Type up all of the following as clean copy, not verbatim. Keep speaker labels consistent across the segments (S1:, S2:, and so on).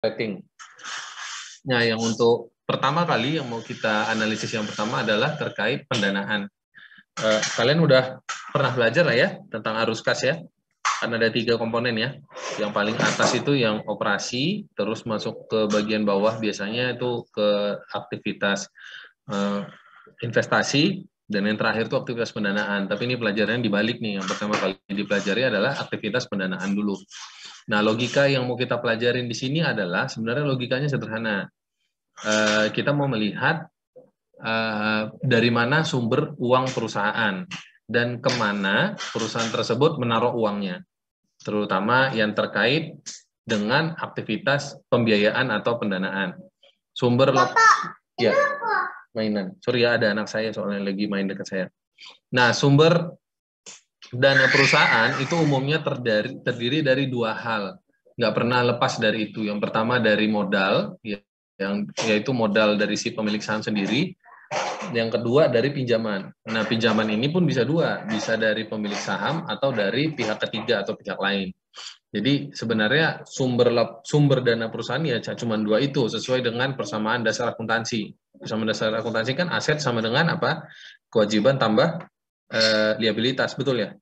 S1: rating. Nah, yang untuk pertama kali yang mau kita analisis yang pertama adalah terkait pendanaan. Kalian udah pernah belajar lah ya tentang arus kas ya? Kan ada 3 komponen ya. Yang paling atas itu yang operasi, terus masuk ke bagian bawah biasanya itu ke aktivitas investasi, dan yang terakhir itu aktivitas pendanaan. Tapi ini pelajaran dibalik nih. Yang pertama kali dipelajari adalah aktivitas pendanaan dulu. Nah, logika yang mau kita pelajarin di sini adalah sebenarnya logikanya sederhana. Kita mau melihat dari mana sumber uang perusahaan dan kemana perusahaan tersebut menaruh uangnya, terutama yang terkait dengan aktivitas pembiayaan atau pendanaan. Sumber ya mainan. Sorry ya, ada anak saya soalnya lagi main dekat saya. Nah, sumber dana perusahaan itu umumnya terdiri dari 2 hal. Nggak pernah lepas dari itu. Yang pertama dari modal, yaitu modal dari si pemilik saham sendiri. Yang kedua dari pinjaman. Nah, pinjaman ini pun bisa 2, bisa dari pemilik saham atau dari pihak ketiga atau pihak lain. Jadi sebenarnya sumber dana perusahaan ya cuma 2 itu, sesuai dengan persamaan dasar akuntansi. Persamaan dasar akuntansi kan aset sama dengan apa? Kewajiban tambah liabilitas, betul ya?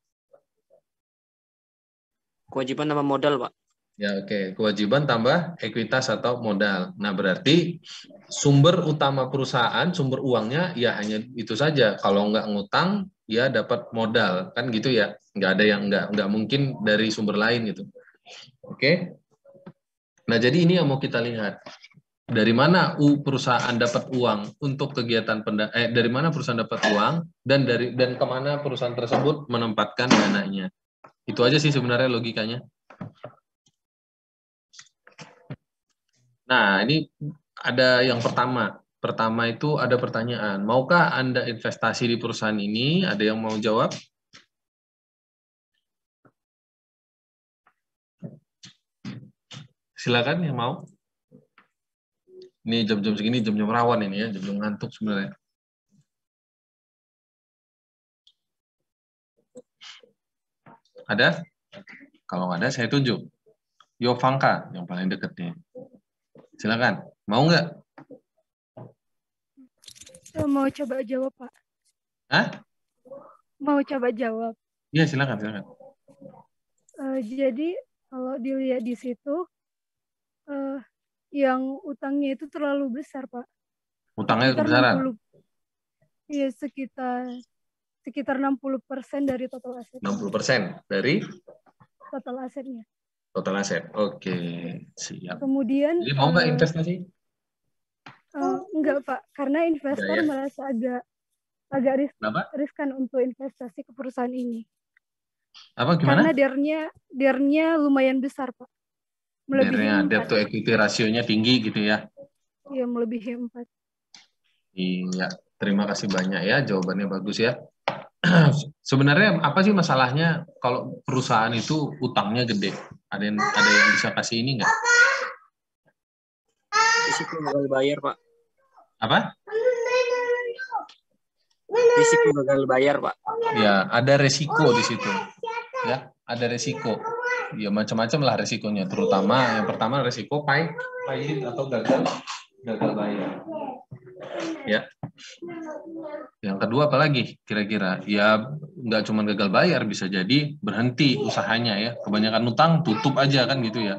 S2: Kewajiban tambah modal, Pak.
S1: Ya, oke. Kewajiban tambah ekuitas atau modal. Nah, berarti sumber utama perusahaan, sumber uangnya ya hanya itu saja. Kalau nggak ngutang, ya dapat modal. Kan gitu ya. Nggak ada yang nggak mungkin dari sumber lain gitu. Oke. Nah, jadi ini yang mau kita lihat. Dari mana perusahaan dapat uang untuk kegiatan dari mana perusahaan dapat uang dan kemana perusahaan tersebut menempatkan dananya. Itu aja sih sebenarnya logikanya. Nah, ini ada yang pertama. Pertama itu ada pertanyaan, maukah Anda investasi di perusahaan ini? Ada yang mau jawab? Silakan yang mau. Ini jam-jam segini, jam-jam rawan ini ya, jam-jam ngantuk sebenarnya. Ada? Kalau ada, saya tunjuk. Yovanka, yang paling dekat nih. Silakan. Mau nggak?
S3: Mau coba jawab, Pak.
S1: Hah?
S3: Mau coba jawab.
S1: Iya, silakan.
S3: Jadi, kalau dilihat di situ, yang utangnya itu terlalu besar, Pak.
S1: Utangnya kebesaran?
S3: Iya, sekitar 60% dari total aset.
S1: 60% dari?
S3: Total asetnya.
S1: Total aset, oke. Siap.
S3: Kemudian,
S1: jadi mau nggak investasi?
S3: Enggak, Pak. Karena investor merasa agak riskan untuk investasi ke perusahaan ini.
S1: Apa gimana?
S3: Karena DER-nya lumayan besar, Pak. Melebihi 4.
S1: Debt to equity rasionya tinggi gitu ya?
S3: Iya, melebihi 4.
S1: Iya, terima kasih banyak ya, jawabannya bagus ya. Sebenarnya apa sih masalahnya kalau perusahaan itu utangnya gede? Ada yang bisa kasih ini nggak?
S2: Risiko gagal bayar, Pak.
S1: Apa?
S2: Risiko gagal bayar, Pak.
S1: Ya, ada resiko di situ. Ya, ada resiko. Ya macam-macam lah resikonya. Terutama yang pertama resiko pahit atau gagal bayar. Ya. Yang kedua apalagi kira-kira? Ya nggak cuma gagal bayar, bisa jadi berhenti usahanya ya. Kebanyakan utang tutup aja kan gitu ya.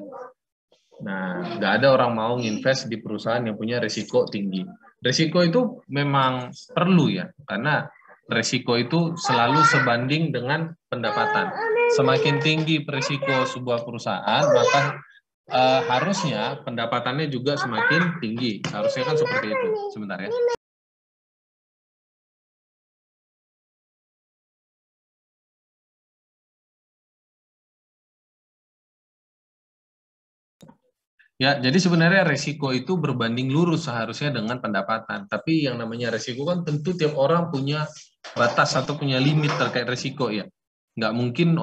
S1: Nah, nggak ada orang mau invest di perusahaan yang punya resiko tinggi. Resiko itu memang perlu ya, karena resiko itu selalu sebanding dengan pendapatan. Semakin tinggi risiko sebuah perusahaan, maka harusnya pendapatannya juga semakin tinggi. Harusnya kan seperti itu. Sebentar ya. Ya, jadi sebenarnya resiko itu berbanding lurus seharusnya dengan pendapatan. Tapi yang namanya resiko kan tentu tiap orang punya batas atau punya limit terkait resiko ya. Nggak mungkin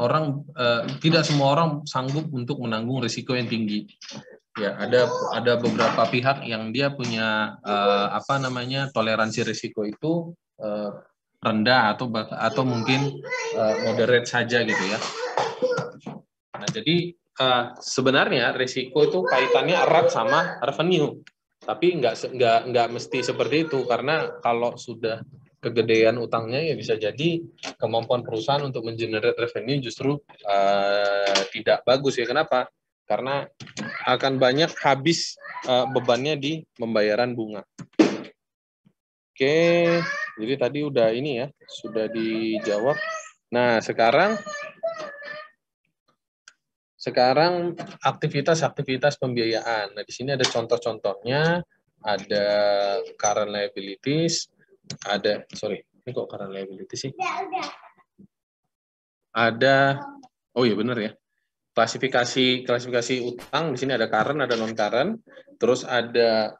S1: tidak semua orang sanggup untuk menanggung resiko yang tinggi. Ya, ada beberapa pihak yang dia punya toleransi risiko itu rendah atau mungkin moderate saja gitu ya. Nah, jadi sebenarnya risiko itu kaitannya erat sama revenue, tapi nggak mesti seperti itu, karena kalau sudah kegedean utangnya ya bisa jadi kemampuan perusahaan untuk mengenerate revenue justru tidak bagus ya. Kenapa? Karena akan banyak habis bebannya di pembayaran bunga. Oke, jadi tadi udah ini ya, sudah dijawab. Nah, sekarang aktivitas-aktivitas pembiayaan. Nah, di sini ada contoh-contohnya, ada current liabilities, ini kok current liabilities sih? Ada, oh iya benar ya. Klasifikasi utang di sini ada current, ada non current, terus ada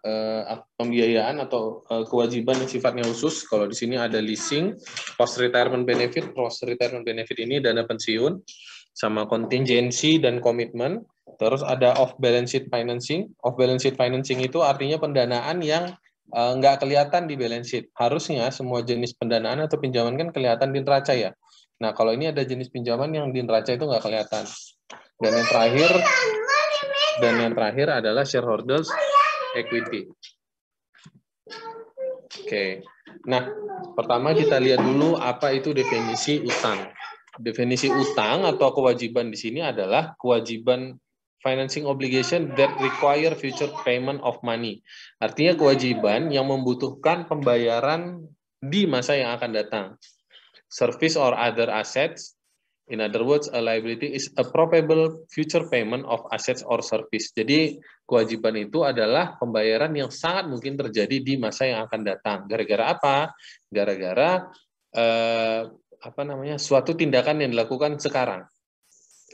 S1: pembiayaan atau kewajiban yang sifatnya khusus. Kalau di sini ada leasing, post retirement benefit ini dana pensiun, sama contingency dan komitmen. Terus ada off balance sheet financing. Off balance sheet financing itu artinya pendanaan yang nggak kelihatan di balance sheet. Harusnya semua jenis pendanaan atau pinjaman kan kelihatan di neraca ya. Nah, kalau ini ada jenis pinjaman yang di neraca itu nggak kelihatan. Dan yang terakhir adalah shareholders equity. Oke. Nah, pertama kita lihat dulu apa itu definisi utang. Definisi utang atau kewajiban di sini adalah kewajiban financing obligation that require future payment of money. Artinya kewajiban yang membutuhkan pembayaran di masa yang akan datang. Service or other assets. In other words, a liability is a probable future payment of assets or service. Jadi kewajiban itu adalah pembayaran yang sangat mungkin terjadi di masa yang akan datang. Gara-gara apa? Gara-gara suatu tindakan yang dilakukan sekarang.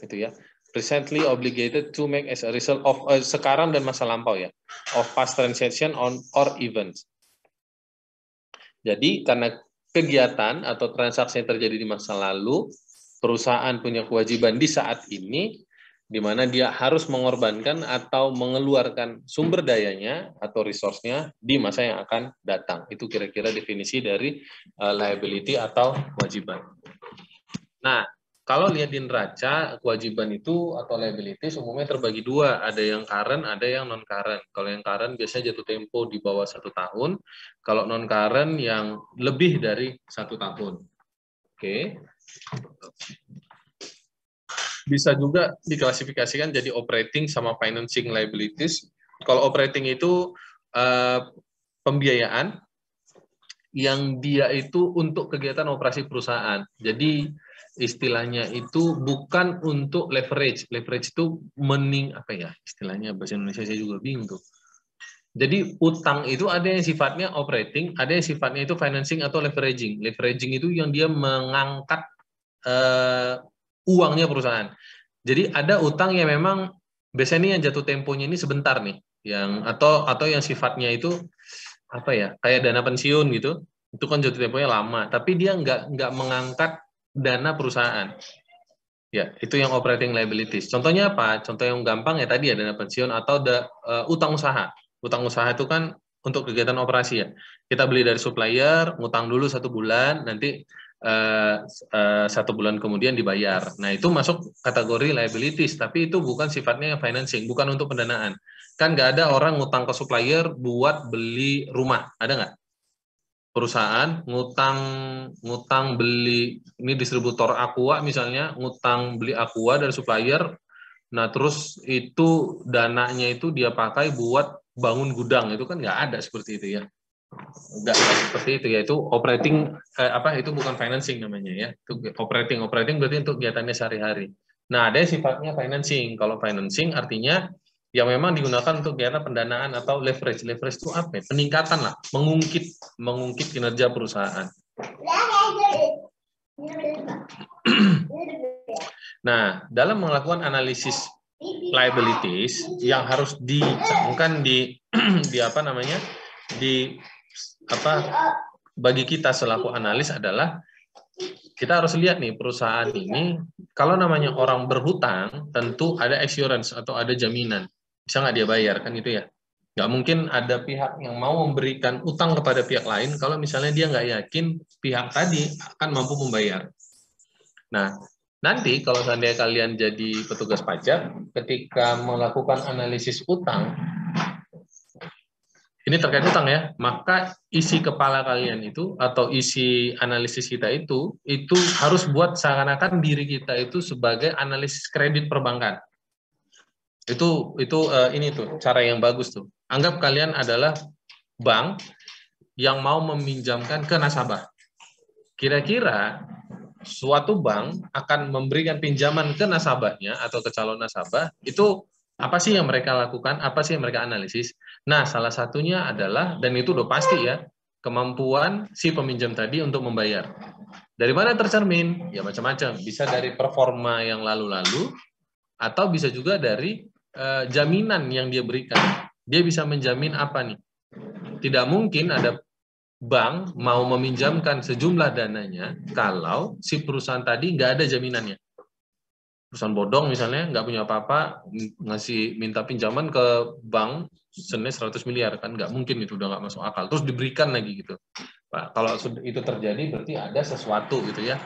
S1: Gitu ya. Presently obligated to make as a result of sekarang dan masa lampau ya. Of past transaction or events. Jadi karena kegiatan atau transaksi yang terjadi di masa lalu, perusahaan punya kewajiban di saat ini, di mana dia harus mengorbankan atau mengeluarkan sumber dayanya atau resource-nya di masa yang akan datang. Itu kira-kira definisi dari liability atau kewajiban. Nah, kalau lihat di neraca, kewajiban itu atau liabilities umumnya terbagi dua. Ada yang current, ada yang non-current. Kalau yang current biasanya jatuh tempo di bawah 1 tahun. Kalau non-current yang lebih dari 1 tahun. Oke. Bisa juga diklasifikasikan jadi operating sama financing liabilities. Kalau operating itu pembiayaan yang dia itu untuk kegiatan operasi perusahaan. Jadi istilahnya itu bukan untuk leverage. Leverage itu istilahnya bahasa Indonesia saya juga bingung tuh. Jadi utang itu ada yang sifatnya operating, ada yang sifatnya itu financing atau leveraging. Leveraging itu yang dia mengangkat uangnya perusahaan. Jadi ada utang yang memang biasanya ini yang jatuh temponya ini sebentar nih, atau yang sifatnya itu kayak dana pensiun gitu. Itu kan jatuh temponya lama, tapi dia nggak mengangkat dana perusahaan. Ya, itu yang operating liabilities. Contohnya apa? Contoh yang gampang ya tadi ya dana pensiun atau utang usaha. Utang usaha itu kan untuk kegiatan operasi ya. Kita beli dari supplier, ngutang dulu 1 bulan, nanti 1 bulan kemudian dibayar. Nah, itu masuk kategori liabilities, tapi itu bukan sifatnya financing, bukan untuk pendanaan. Kan nggak ada orang ngutang ke supplier buat beli rumah, ada nggak? Perusahaan ngutang beli, ini distributor Aqua misalnya, ngutang beli Aqua dari supplier, nah terus itu dananya itu dia pakai buat bangun gudang, itu kan nggak ada seperti itu ya. Nggak seperti itu ya, itu operating itu bukan financing namanya ya, itu operating berarti untuk kegiatannya sehari-hari. Nah, ada yang sifatnya financing. Kalau financing artinya yang memang digunakan untuk kegiatan pendanaan atau leverage. Leverage itu apa ya? Peningkatan lah, mengungkit kinerja perusahaan. Nah, dalam melakukan analisis liabilities yang harus dicantumkan bagi kita selaku analis adalah kita harus lihat nih perusahaan ini, kalau namanya orang berhutang tentu ada assurance atau ada jaminan, bisa nggak dia bayar kan itu ya. Nggak mungkin ada pihak yang mau memberikan utang kepada pihak lain kalau misalnya dia nggak yakin pihak tadi akan mampu membayar. Nah, Nanti kalau seandainya kalian jadi petugas pajak, ketika melakukan analisis utang, ini terkait utang ya, maka isi kepala kalian itu atau isi analisis kita itu harus buat seakan-akan diri kita itu sebagai analisis kredit perbankan. Ini tuh cara yang bagus tuh. Anggap kalian adalah bank yang mau meminjamkan ke nasabah. Kira-kira suatu bank akan memberikan pinjaman ke nasabahnya atau ke calon nasabah, itu apa sih yang mereka lakukan, apa sih yang mereka analisis. Nah, salah satunya adalah, dan itu udah pasti ya, kemampuan si peminjam tadi untuk membayar. Dari mana tercermin? Ya macam-macam, bisa dari performa yang lalu-lalu, atau bisa juga dari jaminan yang dia berikan. Dia bisa menjamin apa nih? Tidak mungkin ada bank mau meminjamkan sejumlah dananya kalau si perusahaan tadi nggak ada jaminannya. Perusahaan bodong misalnya nggak punya apa-apa, minta pinjaman ke bank senilai 100 miliar, kan nggak mungkin, itu udah nggak masuk akal. Terus diberikan lagi gitu. Nah, kalau itu terjadi berarti ada sesuatu gitu ya.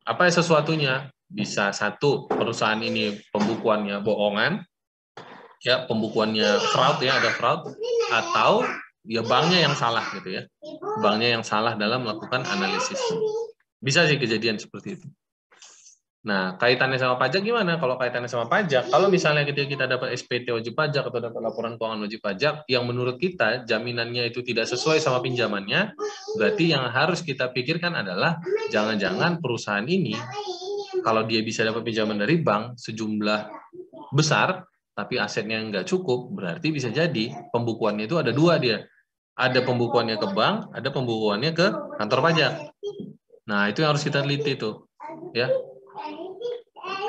S1: Apa ya sesuatunya? Bisa satu, perusahaan ini pembukuannya bohongan, ya pembukuannya fraud ya, ada fraud, atau ya banknya yang salah gitu ya. Banknya yang salah dalam melakukan analisis. Bisa sih kejadian seperti itu. Nah, kaitannya sama pajak gimana? Kalau kaitannya sama pajak, kalau misalnya ketika kita dapat SPT wajib pajak atau dapat laporan keuangan wajib pajak, yang menurut kita jaminannya itu tidak sesuai sama pinjamannya, berarti yang harus kita pikirkan adalah jangan-jangan perusahaan ini, kalau dia bisa dapat pinjaman dari bank sejumlah besar, tapi asetnya nggak cukup, berarti bisa jadi pembukuannya itu ada dua dia. Ada pembukuannya ke bank, ada pembukuannya ke kantor pajak. Nah, itu yang harus kita teliti tuh. Ya.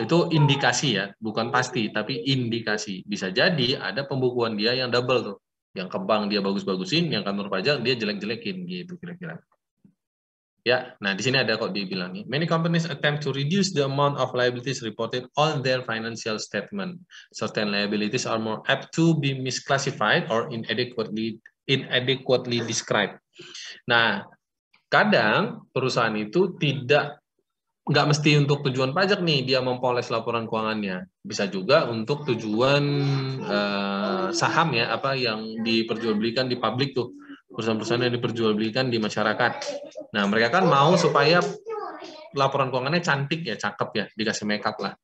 S1: Itu indikasi ya, bukan pasti, tapi indikasi. Bisa jadi ada pembukuan dia yang double tuh. Yang ke bank dia bagus-bagusin, yang kantor pajak dia jelek-jelekin gitu kira-kira. Ya, nah di sini ada kok dibilang nih. Many companies attempt to reduce the amount of liabilities reported on their financial statement. Certain liabilities are more apt to be misclassified or inadequately described. Nah, kadang perusahaan itu nggak mesti untuk tujuan pajak nih dia mempoles laporan keuangannya, bisa juga untuk tujuan saham ya, apa yang diperjualbelikan di publik tuh, perusahaan-perusahaan yang diperjualbelikan di masyarakat. Nah, mereka kan mau supaya laporan keuangannya cantik ya, cakep ya, dikasih makeup lah.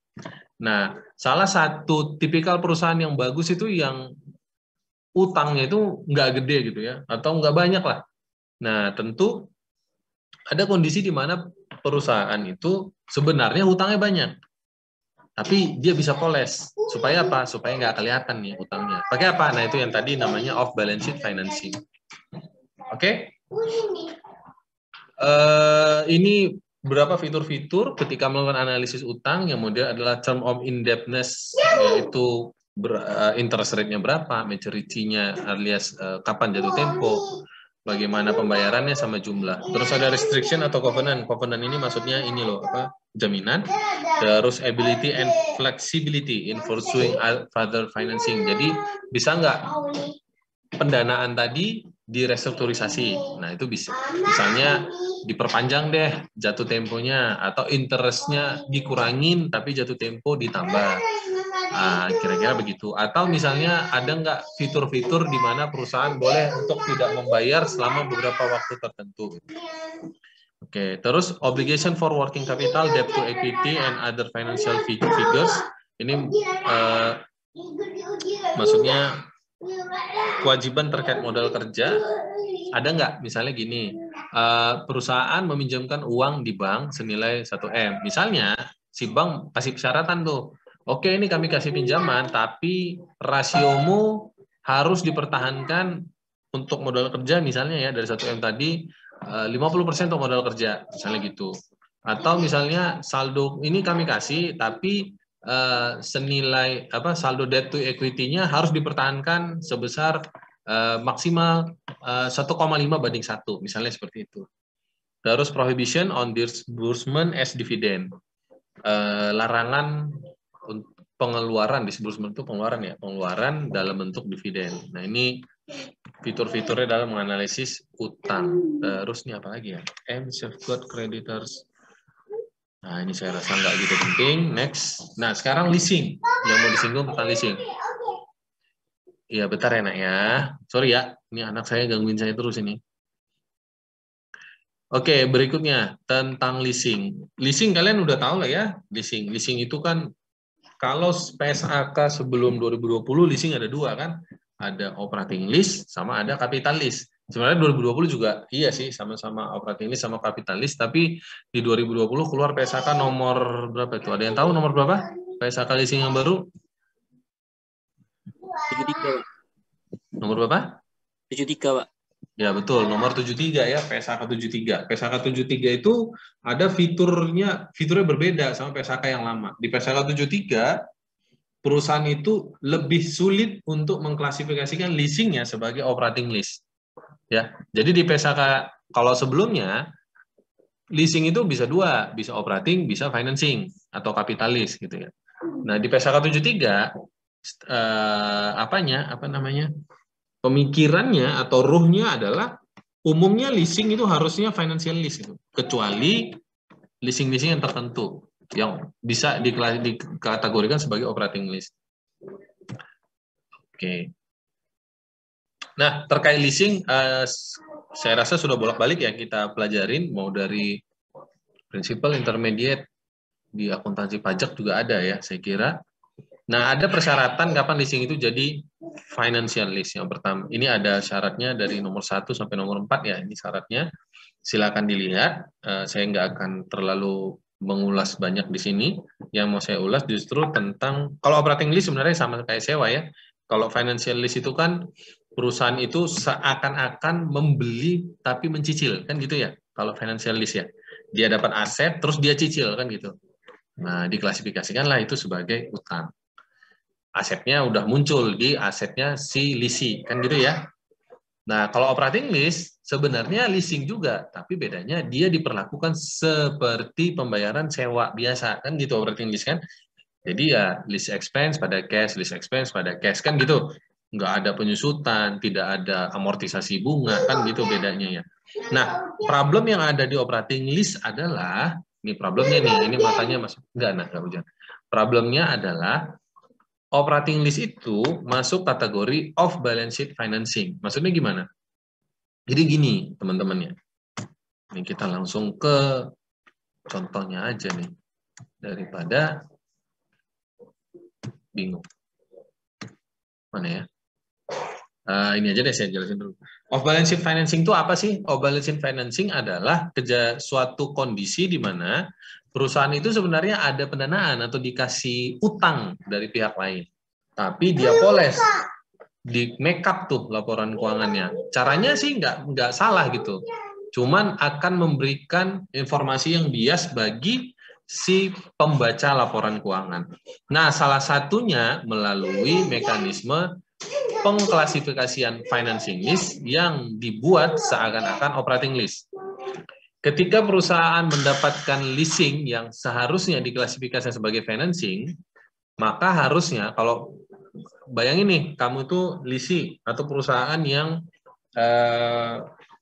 S1: Nah, salah satu tipikal perusahaan yang bagus itu yang utangnya itu nggak gede gitu ya, atau nggak banyak lah. Nah, tentu ada kondisi di mana perusahaan itu sebenarnya hutangnya banyak, tapi dia bisa poles. Supaya apa? Supaya nggak kelihatan nih hutangnya. Pakai apa? Nah, itu yang tadi namanya off balance sheet financing. Oke? Ini berapa fitur-fitur ketika melakukan analisis utang. Yang kemudian adalah term of indebtedness, yaitu interest rate-nya berapa, maturity-nya alias kapan jatuh tempo, bagaimana pembayarannya sama jumlah. Terus ada restriction atau covenant. Covenant ini maksudnya ini loh, apa? Jaminan. Terus ability and flexibility in pursuing further financing. Jadi bisa nggak pendanaan tadi direstrukturisasi. Nah, itu bisa. Misalnya diperpanjang deh jatuh temponya, atau interestnya dikurangin tapi jatuh tempo ditambah. Kira-kira begitu. Atau misalnya ada nggak fitur-fitur di mana perusahaan boleh untuk tidak membayar selama beberapa waktu tertentu. Oke, terus obligation for working capital, debt to equity, and other financial figures. Ini maksudnya kewajiban terkait modal kerja. Ada nggak? Misalnya gini, perusahaan meminjamkan uang di bank senilai 1M. Misalnya, si bank kasih persyaratan tuh, oke ini kami kasih pinjaman, tapi rasiomu harus dipertahankan untuk modal kerja misalnya ya, dari 1M tadi, 50% untuk modal kerja, misalnya gitu. Atau misalnya saldo ini kami kasih, tapi senilai saldo debt to equity-nya harus dipertahankan sebesar maksimal 1,5:1, misalnya seperti itu. Terus prohibition on disbursement as dividend, larangan pengeluaran disbursement itu pengeluaran dalam bentuk dividen. Nah, ini fitur-fiturnya dalam menganalisis utang. Terus ini apa lagi ya? Safeguard creditors. Nah, ini saya rasa nggak gitu penting. Next. Nah, sekarang leasing. Yang mau disinggung tentang leasing. Iya, bentar ya, Nak ya. Sorry ya, ini anak saya gangguin saya terus ini. Oke, berikutnya tentang leasing. Leasing kalian udah tahu lah ya, leasing. Leasing itu kan kalau PSAK sebelum 2020 leasing ada dua kan, ada operating lease sama ada capital lease. Sebenarnya 2020 juga iya sih sama-sama operating lease sama capital lease, tapi di 2020 keluar PSAK nomor berapa itu? Ada yang tahu nomor berapa? PSAK leasing yang baru?
S2: 73, Pak.
S1: Nomor berapa?
S2: 73, Pak.
S1: Ya betul, nomor 73 ya, PSAK 73. PSAK 73 itu ada fiturnya berbeda sama PSAK yang lama. Di PSAK 73, perusahaan itu lebih sulit untuk mengklasifikasikan leasingnya sebagai operating lease. Ya, jadi di PSAK kalau sebelumnya leasing itu bisa dua, bisa operating, bisa financing atau kapitalis gitu ya. Nah di PSAK 73 pemikirannya atau ruhnya adalah umumnya leasing itu harusnya financial lease itu, kecuali leasing-leasing yang tertentu yang bisa dikategorikan sebagai operating lease. Oke. Nah, terkait leasing, saya rasa sudah bolak-balik ya kita pelajarin, mau dari principal, intermediate, di akuntansi pajak juga ada ya, saya kira. Nah, ada persyaratan kapan leasing itu jadi financial lease. Yang pertama, ini ada syaratnya dari nomor 1 sampai nomor 4 ya, ini syaratnya. Silakan dilihat, saya nggak akan terlalu mengulas banyak di sini. Yang mau saya ulas justru tentang, kalau operating lease sebenarnya sama kayak sewa ya. Kalau financial lease itu kan perusahaan itu seakan-akan membeli tapi mencicil, kan gitu ya. Kalau financial lease ya, dia dapat aset terus dia cicil, kan gitu. Nah, diklasifikasikanlah itu sebagai utang. Asetnya udah muncul di asetnya si leasing, kan gitu ya. Nah, kalau operating lease sebenarnya leasing juga, tapi bedanya dia diperlakukan seperti pembayaran sewa biasa, kan gitu operating lease kan. Jadi ya lease expense pada cash, lease expense pada cash, kan gitu. Nggak ada penyusutan, tidak ada amortisasi bunga, kan gitu bedanya ya. Nah, problem yang ada di operating lease adalah, ini problemnya nih, ini makanya masuk, nggak hujan. Problemnya adalah operating lease itu masuk kategori off balance sheet financing. Maksudnya gimana? Jadi gini, teman-teman ya. Ini kita langsung ke contohnya aja nih. Daripada bingung. Mana ya? Ini aja deh saya jelasin dulu. Off balance sheet financing itu apa sih? Off balance sheet financing adalah suatu kondisi di mana perusahaan itu sebenarnya ada pendanaan atau dikasih utang dari pihak lain. Tapi dia poles di make up tuh laporan keuangannya. Caranya sih nggak salah gitu. Cuman akan memberikan informasi yang bias bagi si pembaca laporan keuangan. Nah, salah satunya melalui mekanisme pengklasifikasian financing lease yang dibuat seakan-akan operating lease. Ketika perusahaan mendapatkan leasing yang seharusnya diklasifikasikan sebagai financing, maka harusnya kalau bayangin nih, kamu tuh leasing atau perusahaan yang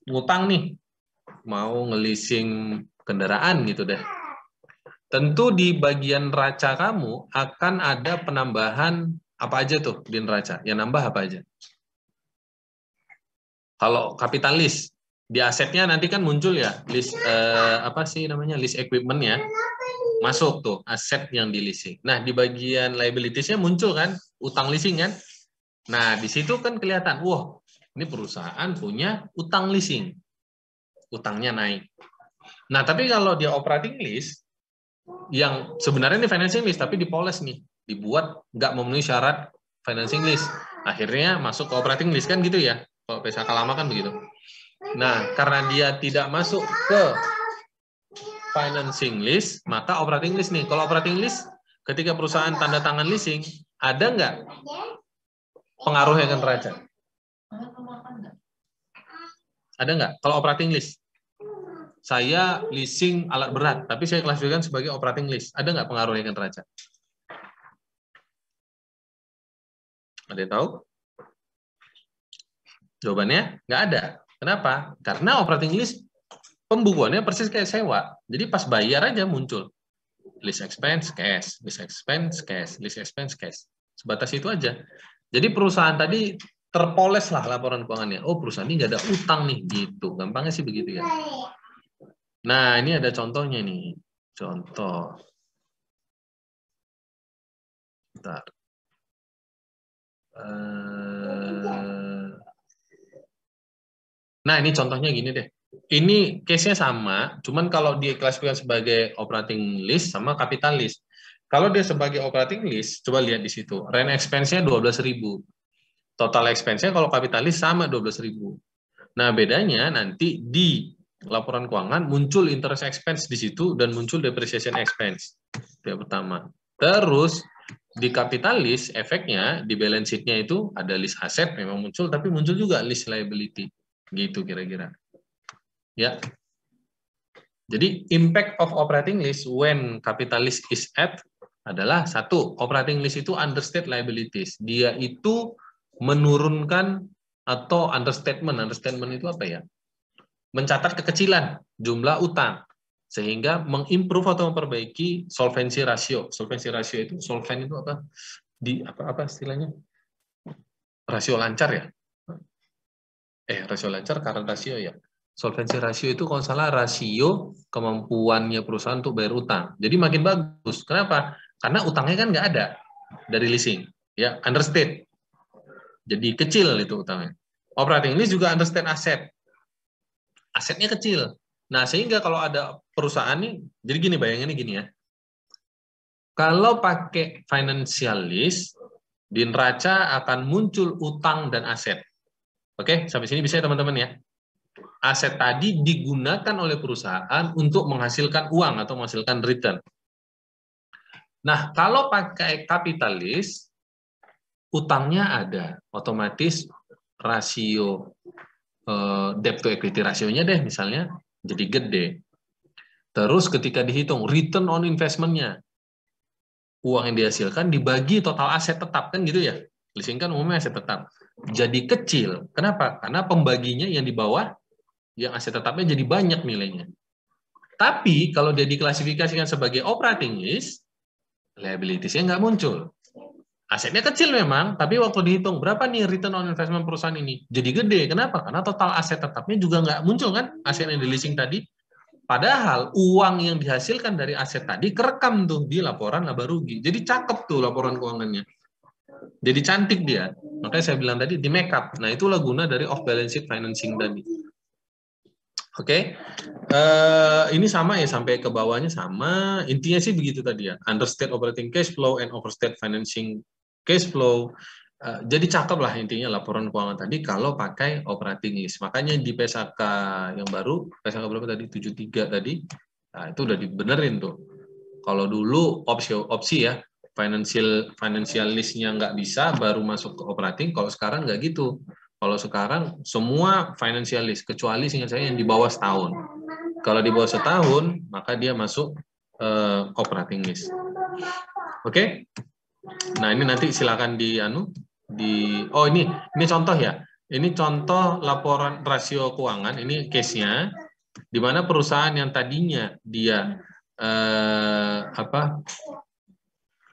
S1: ngutang nih, mau nge-leasing kendaraan gitu deh. Tentu di bagian neraca kamu akan ada penambahan apa aja tuh di neraca? Yang nambah apa aja? Kalau kapitalis, di asetnya nanti kan muncul ya list list equipment ya, masuk tuh aset yang di leasing. Nah di bagian liabilities-nya muncul kan utang leasing kan. Nah di situ kan kelihatan, wah ini perusahaan punya utang leasing, utangnya naik. Nah tapi kalau dia operating lease, yang sebenarnya ini financing lease tapi dipoles nih, dibuat nggak memenuhi syarat financing lease, akhirnya masuk ke operating lease kan gitu ya. Kalau PSAK lama kan begitu. Nah, karena dia tidak masuk ke financing lease, maka operating lease nih. Kalau operating lease, ketika perusahaan tanda tangan leasing, ada nggak pengaruhnya ke neraca? Ada nggak? Kalau operating lease, saya leasing alat berat, tapi saya klasifikasikan sebagai operating lease. Ada nggak pengaruhnya ke neraca? Ada yang tahu? Jawabannya nggak ada. Kenapa? Karena operating lease pembukuannya persis kayak sewa. Jadi pas bayar aja muncul. List expense, cash. List expense, cash. List expense, cash. Sebatas itu aja. Jadi perusahaan tadi terpoles lah laporan keuangannya. Oh, perusahaan ini nggak ada utang nih, gitu. Gampangnya sih begitu ya. Nah, ini ada contohnya nih. Contoh. Bentar. Nah, ini contohnya gini deh. Ini case-nya sama, cuman kalau diklasifikasikan sebagai operating list sama capital list. Kalau dia sebagai operating list, coba lihat di situ. Rent expense-nya 12.000. Total expense-nya kalau capital list sama 12.000. Nah, bedanya nanti di laporan keuangan muncul interest expense di situ dan muncul depreciation expense. Itu yang pertama. Terus di capital list efeknya di balance sheet-nya itu ada list aset memang muncul, tapi muncul juga list liability. Gitu kira-kira. Ya. Jadi impact of operating list when capital list is at adalah satu, operating list itu understate liabilities. Dia itu menurunkan atau understatement. Understatement itu apa ya? Mencatat kekecilan jumlah utang sehingga mengimprove atau memperbaiki solvency ratio. Solvency ratio itu solven itu apa? Di apa istilahnya? Rasio lancar ya? Rasio lancar current ratio ya. Solvency ratio itu kalau salah rasio kemampuannya perusahaan untuk bayar utang. Jadi makin bagus. Kenapa? Karena utangnya kan nggak ada dari leasing. Ya, understate. Jadi kecil itu utangnya. Operating list juga understate aset. Asetnya kecil. Nah, sehingga kalau ada perusahaan nih, jadi gini bayangannya gini ya. Kalau pakai financial list, di neraca akan muncul utang dan aset. Oke, sampai sini bisa ya teman-teman ya. Aset tadi digunakan oleh perusahaan untuk menghasilkan uang atau menghasilkan return. Nah, kalau pakai kapitalis, utangnya ada, otomatis rasio debt to equity rasionya deh misalnya jadi gede. Terus ketika dihitung return on investment-nya, uang yang dihasilkan dibagi total aset tetap kan gitu ya. Leasing kan umumnya aset tetap. Jadi kecil. Kenapa? Karena pembaginya yang di bawah yang aset tetapnya jadi banyak nilainya. Tapi kalau dia diklasifikasikan sebagai operating list, liabilities-nya nggak muncul. Asetnya kecil memang, tapi waktu dihitung berapa nih return on investment perusahaan ini? Jadi gede. Kenapa? Karena total aset tetapnya juga nggak muncul kan, aset yang di leasing tadi. Padahal uang yang dihasilkan dari aset tadi kerekam tuh di laporan laba rugi. Jadi cakep tuh laporan keuangannya. Jadi cantik dia. Makanya saya bilang tadi di make up. Nah, itulah guna dari off balance sheet financing tadi. Oke, ini sama ya sampai ke bawahnya sama. Intinya sih begitu tadi ya. Understate operating cash flow and overstate financing cash flow. Jadi cakep lah intinya laporan keuangan tadi kalau pakai operating list. Makanya di PSAK yang baru, PSAK berapa tadi? 73 tadi. Nah, itu udah dibenerin tuh. Kalau dulu opsi ya, financial list-nya nggak bisa, baru masuk ke operating. Kalau sekarang nggak gitu. Kalau sekarang semua financial list, kecuali seingat saya yang di bawah setahun. Kalau di bawah setahun, maka dia masuk operating list. Oke? Nah, ini nanti silakan oh ini contoh ya. Ini contoh laporan rasio keuangan, ini case-nya di mana perusahaan yang tadinya dia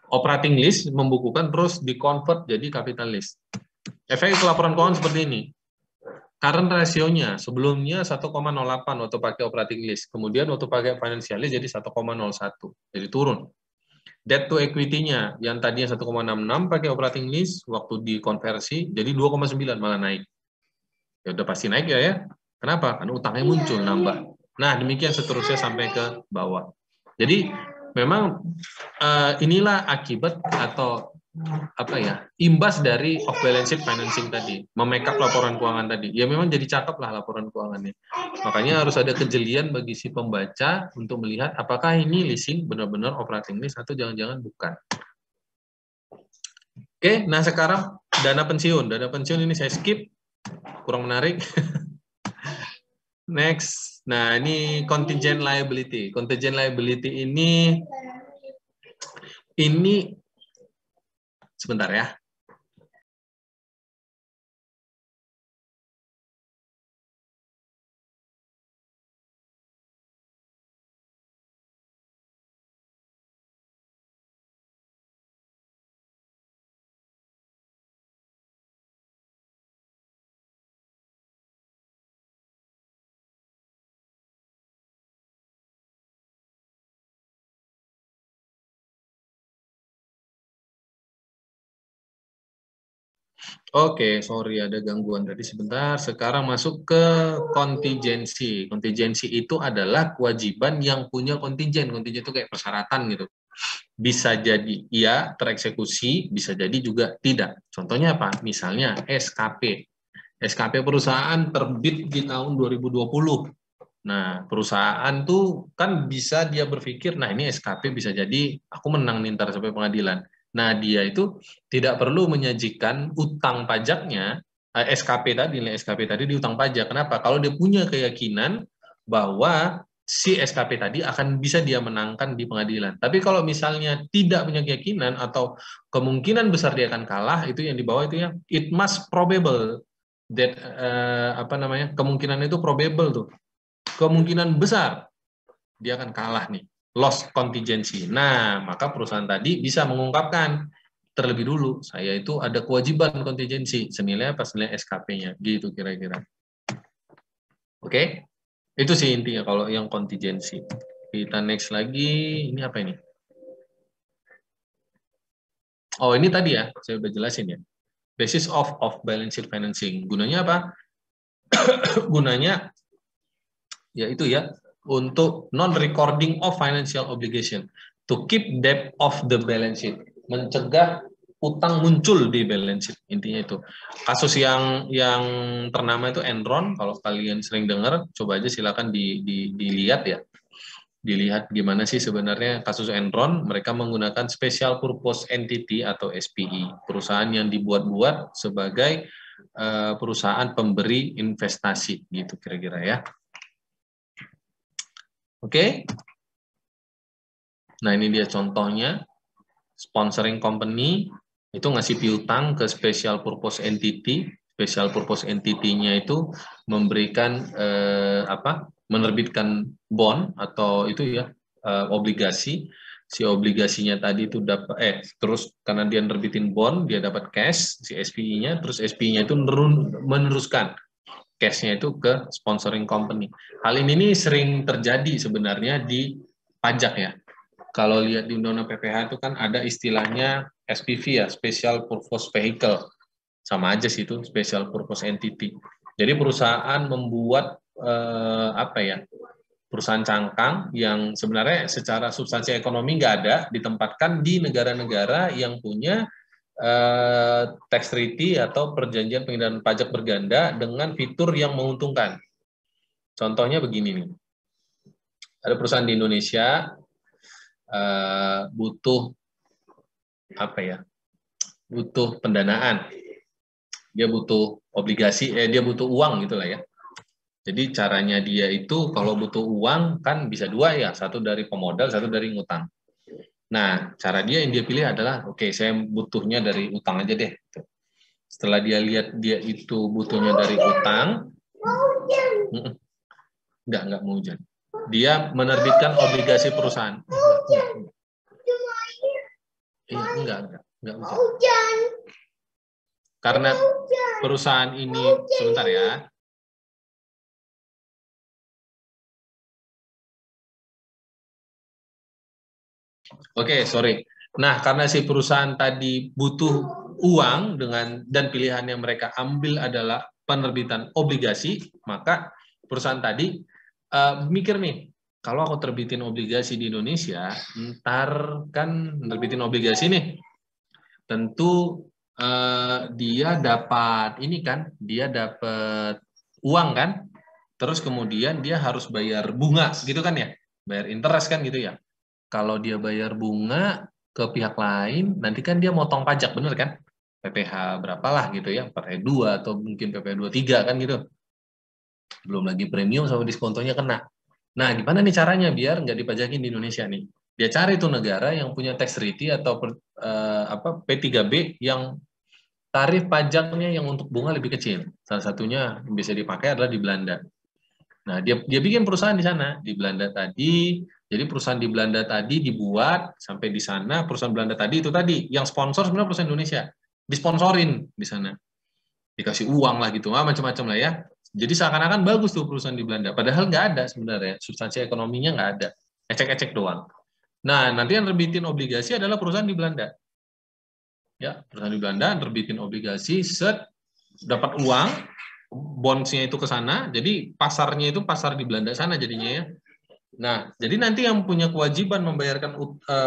S1: operating list membukukan terus di-convert jadi capital list. Efek laporan keuangan seperti ini. Current rasionya sebelumnya 1,08 waktu pakai operating list, kemudian waktu pakai financial list jadi 1,01, jadi turun. Debt to equity-nya yang tadinya 1,66 pakai operating list, waktu dikonversi jadi 2,9 malah naik. Ya udah pasti naik ya. Kenapa? Karena utangnya muncul nambah. Nah, demikian seterusnya sampai ke bawah. Jadi memang inilah akibat atau imbas dari off balance sheet financing tadi, memake-up laporan keuangan tadi. Ya memang jadi cakep lah laporan keuangannya. Makanya harus ada kejelian bagi si pembaca untuk melihat apakah ini leasing benar-benar operating list atau jangan-jangan bukan. Oke, nah sekarang dana pensiun. Dana pensiun ini saya skip, kurang menarik. Next. Nah, ini contingent liability. Contingent liability ini sebentar ya. Oke, sorry ada gangguan tadi sebentar. Sekarang masuk ke kontingensi. Kontingensi itu adalah kewajiban yang punya kontingen. Kontingen itu kayak persyaratan gitu. Bisa jadi iya tereksekusi, bisa jadi juga tidak. Contohnya apa? Misalnya SKP. SKP perusahaan terbit di tahun 2020. Nah, perusahaan tuh kan bisa dia berpikir, nah ini SKP bisa jadi aku menang nih ntar sampai pengadilan. Nah, dia itu tidak perlu menyajikan utang pajaknya, SKP tadi, nilai SKP tadi di utang pajak. Kenapa? Kalau dia punya keyakinan bahwa si SKP tadi akan bisa dia menangkan di pengadilan. Tapi kalau misalnya tidak punya keyakinan atau kemungkinan besar dia akan kalah, itu yang di bawah itu ya, it must probable that kemungkinan itu probable tuh, kemungkinan besar dia akan kalah nih, loss contingency. Nah, maka perusahaan tadi bisa mengungkapkan terlebih dulu, saya itu ada kewajiban kontingensi, senilai apa senilai SKP-nya, gitu kira-kira. Oke, itu sih intinya kalau yang kontingensi. Kita next lagi, ini apa ini? Oh, ini tadi ya, saya udah jelasin ya. Basis of balance sheet financing. Gunanya apa? Gunanya ya itu ya, untuk non-recording of financial obligation, to keep debt of the balance sheet, mencegah utang muncul di balance sheet, intinya itu. Kasus yang ternama itu Enron, kalau kalian sering dengar, coba aja silakan dilihat ya, dilihat gimana sih sebenarnya kasus Enron. Mereka menggunakan special purpose entity atau SPE, perusahaan yang dibuat-buat sebagai perusahaan pemberi investasi, gitu kira-kira ya. Oke. Nah, ini dia contohnya. Sponsoring company itu ngasih piutang ke special purpose entity. Special purpose entity-nya itu memberikan menerbitkan bond atau itu ya, obligasi. Si obligasinya tadi itu dapat terus karena dia nerbitin bond, dia dapat cash si SPE-nya, terus SPE-nya itu meneruskan cash-nya itu ke sponsoring company. Hal ini sering terjadi sebenarnya di pajak ya. Kalau lihat di Undang-Undang PPH itu kan ada istilahnya SPV ya, Special Purpose Vehicle. Sama aja sih itu, Special Purpose Entity. Jadi perusahaan membuat perusahaan cangkang yang sebenarnya secara substansi ekonomi nggak ada, ditempatkan di negara-negara yang punya tax treaty atau perjanjian pengindaran pajak berganda dengan fitur yang menguntungkan. Contohnya begini nih, ada perusahaan di Indonesia butuh butuh pendanaan, dia butuh obligasi, dia butuh uang gitulah ya. Jadi caranya dia itu kalau butuh uang kan bisa dua ya, satu dari pemodal, satu dari ngutang. Nah, cara dia yang dia pilih adalah, oke, saya butuhnya dari utang aja deh. Setelah dia lihat dia itu butuhnya dari utang, enggak mau hujan. Dia menerbitkan obligasi perusahaan. Enggak hujan. Karena perusahaan ini, sebentar ya. Oke, sorry. Nah, karena si perusahaan tadi butuh uang dan pilihan yang mereka ambil adalah penerbitan obligasi, maka perusahaan tadi mikir nih, kalau aku terbitin obligasi di Indonesia, ntar kan terbitin obligasi nih, tentu dia dapat uang kan, terus kemudian dia harus bayar bunga, gitu kan ya, bayar interest kan gitu ya. Kalau dia bayar bunga ke pihak lain, nanti kan dia motong pajak, bener kan? PPh berapalah gitu ya, 4E2 atau mungkin PPh 23 kan gitu. Belum lagi premium sama diskontonya kena. Nah, gimana nih caranya biar nggak dipajakin di Indonesia nih? Dia cari tuh negara yang punya tax treaty atau P3B yang tarif pajaknya yang untuk bunga lebih kecil. Salah satunya yang bisa dipakai adalah di Belanda. Nah, dia bikin perusahaan di sana, di Belanda tadi. Jadi perusahaan di Belanda tadi dibuat sampai di sana, perusahaan Belanda tadi itu tadi yang sponsor sebenarnya perusahaan Indonesia, disponsorin di sana, dikasih uang lah gitu, macam-macam lah ya. Jadi seakan-akan bagus tuh perusahaan di Belanda, padahal nggak ada sebenarnya, substansi ekonominya nggak ada, ecek-ecek doang. Nah, nanti yang terbitin obligasi adalah perusahaan di Belanda. Ya, perusahaan di Belanda terbitin obligasi, set, dapat uang, bonds-nya itu ke sana, jadi pasarnya itu pasar di Belanda sana jadinya ya. Nah, jadi nanti yang punya kewajiban membayarkan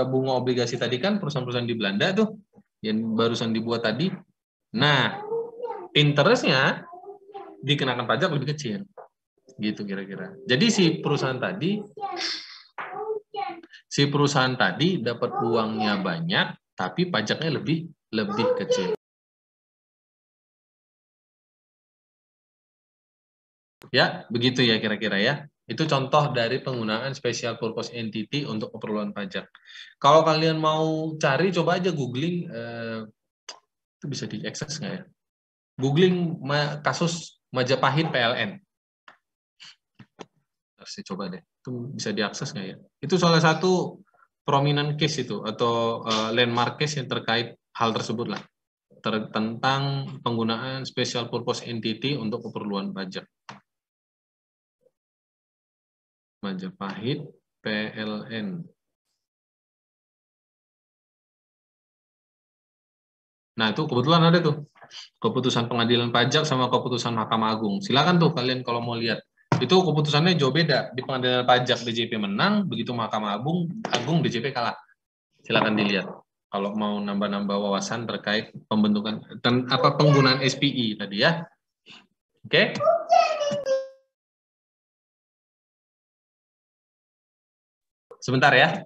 S1: bunga obligasi tadi kan perusahaan-perusahaan di Belanda tuh, yang barusan dibuat tadi. Nah, interest-nya dikenakan pajak lebih kecil. Gitu kira-kira. Jadi si perusahaan tadi dapat uangnya banyak, tapi pajaknya lebih kecil. Ya, begitu ya kira-kira ya. Itu contoh dari penggunaan special purpose entity untuk keperluan pajak. Kalau kalian mau cari, coba aja googling, itu bisa diakses nggak ya? Googling kasus Majapahit PLN. Harus coba deh, itu bisa diakses nggak ya? Itu salah satu prominent case itu, atau landmark case yang terkait hal tersebut lah. Tentang penggunaan special purpose entity untuk keperluan pajak. Majapahit PLN. Nah, itu kebetulan ada tuh keputusan pengadilan pajak sama keputusan Mahkamah Agung. Silakan tuh kalian kalau mau lihat. Itu keputusannya jauh beda. Di pengadilan pajak DJP menang, begitu Mahkamah Agung DJP kalah. Silakan dilihat. Kalau mau nambah-nambah wawasan terkait pembentukan dan penggunaan SPI tadi ya. Oke? Sebentar ya.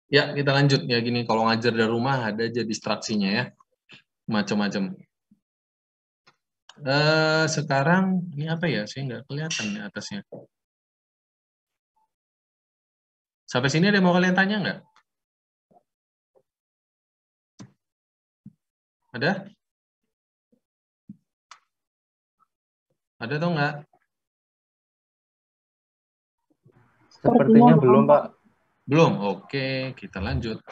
S1: Ya, kita lanjut ya gini. Kalau ngajar dari rumah ada aja distraksinya ya, macam-macam. Sekarang ini apa ya? Saya nggak kelihatan di atasnya. Sampai sini ada yang mau kalian tanya nggak? Ada? Ada atau nggak?
S2: Sepertinya belum, Pak.
S1: Belum? Oke, kita lanjut.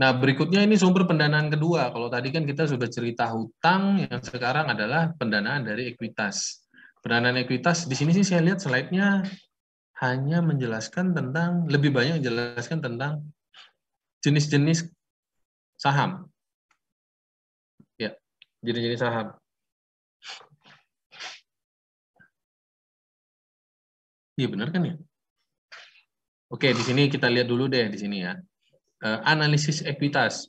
S1: Nah, berikutnya ini sumber pendanaan kedua. Kalau tadi kan kita sudah cerita hutang, yang sekarang adalah pendanaan dari ekuitas. Pendanaan ekuitas, di sini sih saya lihat slide-nya hanya menjelaskan tentang, lebih banyak menjelaskan tentang jenis-jenis saham. Ya, jenis-jenis saham. Iya benar kan ya? Oke, di sini kita lihat dulu deh di sini ya. Analisis ekuitas.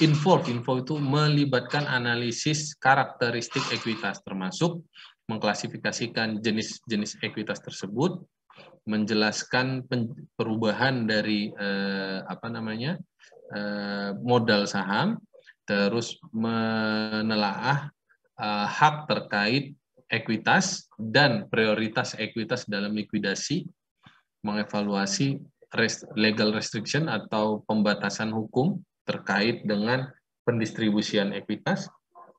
S1: Info itu melibatkan analisis karakteristik ekuitas, termasuk mengklasifikasikan jenis-jenis ekuitas tersebut, menjelaskan perubahan dari modal saham, terus menelaah hak terkait ekuitas dan prioritas ekuitas dalam likuidasi, mengevaluasi legal restriction atau pembatasan hukum terkait dengan pendistribusian ekuitas,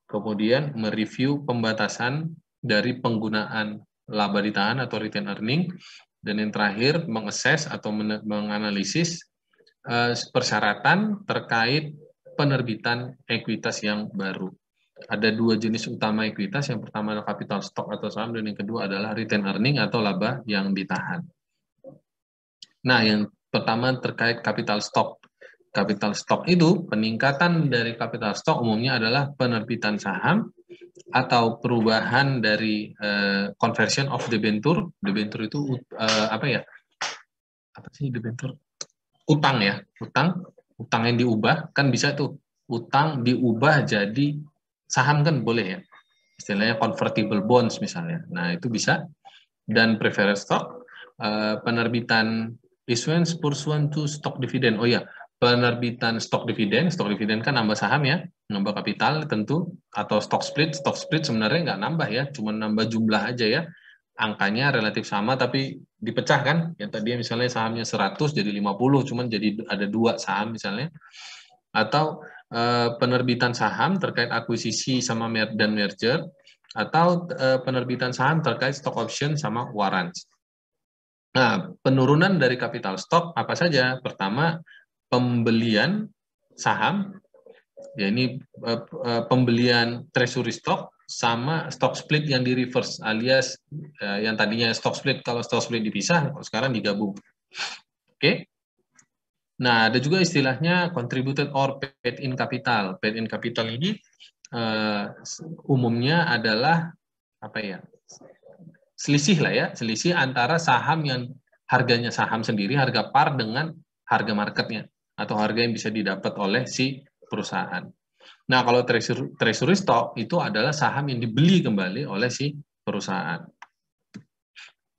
S1: kemudian mereview pembatasan dari penggunaan laba ditahan atau retain earning, dan yang terakhir mengakses atau menganalisis persyaratan terkait penerbitan ekuitas yang baru. Ada dua jenis utama ekuitas, yang pertama adalah capital stock atau saham, dan yang kedua adalah retain earning atau laba yang ditahan. Nah, yang pertama terkait capital stock. Capital stock itu, peningkatan dari capital stock umumnya adalah penerbitan saham atau perubahan dari conversion of debenture. Debenture itu apa ya? Apa sih debenture? Utang ya, utang yang diubah kan bisa tuh, utang diubah jadi saham kan boleh ya, istilahnya convertible bonds misalnya. Nah itu bisa. Dan preferred stock, penerbitan issuance pursuant to stock dividend. Oh ya, penerbitan stock dividend kan nambah saham ya, nambah kapital tentu, atau stock split sebenarnya nggak nambah ya, cuma nambah jumlah aja ya. angkanya relatif sama tapi dipecah kan, yang tadi misalnya sahamnya 100 jadi 50, cuman jadi ada 2 saham misalnya, atau penerbitan saham terkait akuisisi sama dan merger, atau penerbitan saham terkait stock option sama warrants. Nah, penurunan dari capital stock apa saja? Pertama, pembelian saham, ya ini pembelian treasury stock sama stock split yang di reverse, alias yang tadinya stock split, kalau stock split dipisah, sekarang digabung. Oke. Nah, ada juga istilahnya contributed or paid in capital. Paid in capital ini umumnya adalah apa ya? Selisih lah ya, selisih antara saham yang harganya saham sendiri, harga par dengan harga marketnya atau harga yang bisa didapat oleh si perusahaan. Nah, kalau treasury stock itu adalah saham yang dibeli kembali oleh si perusahaan.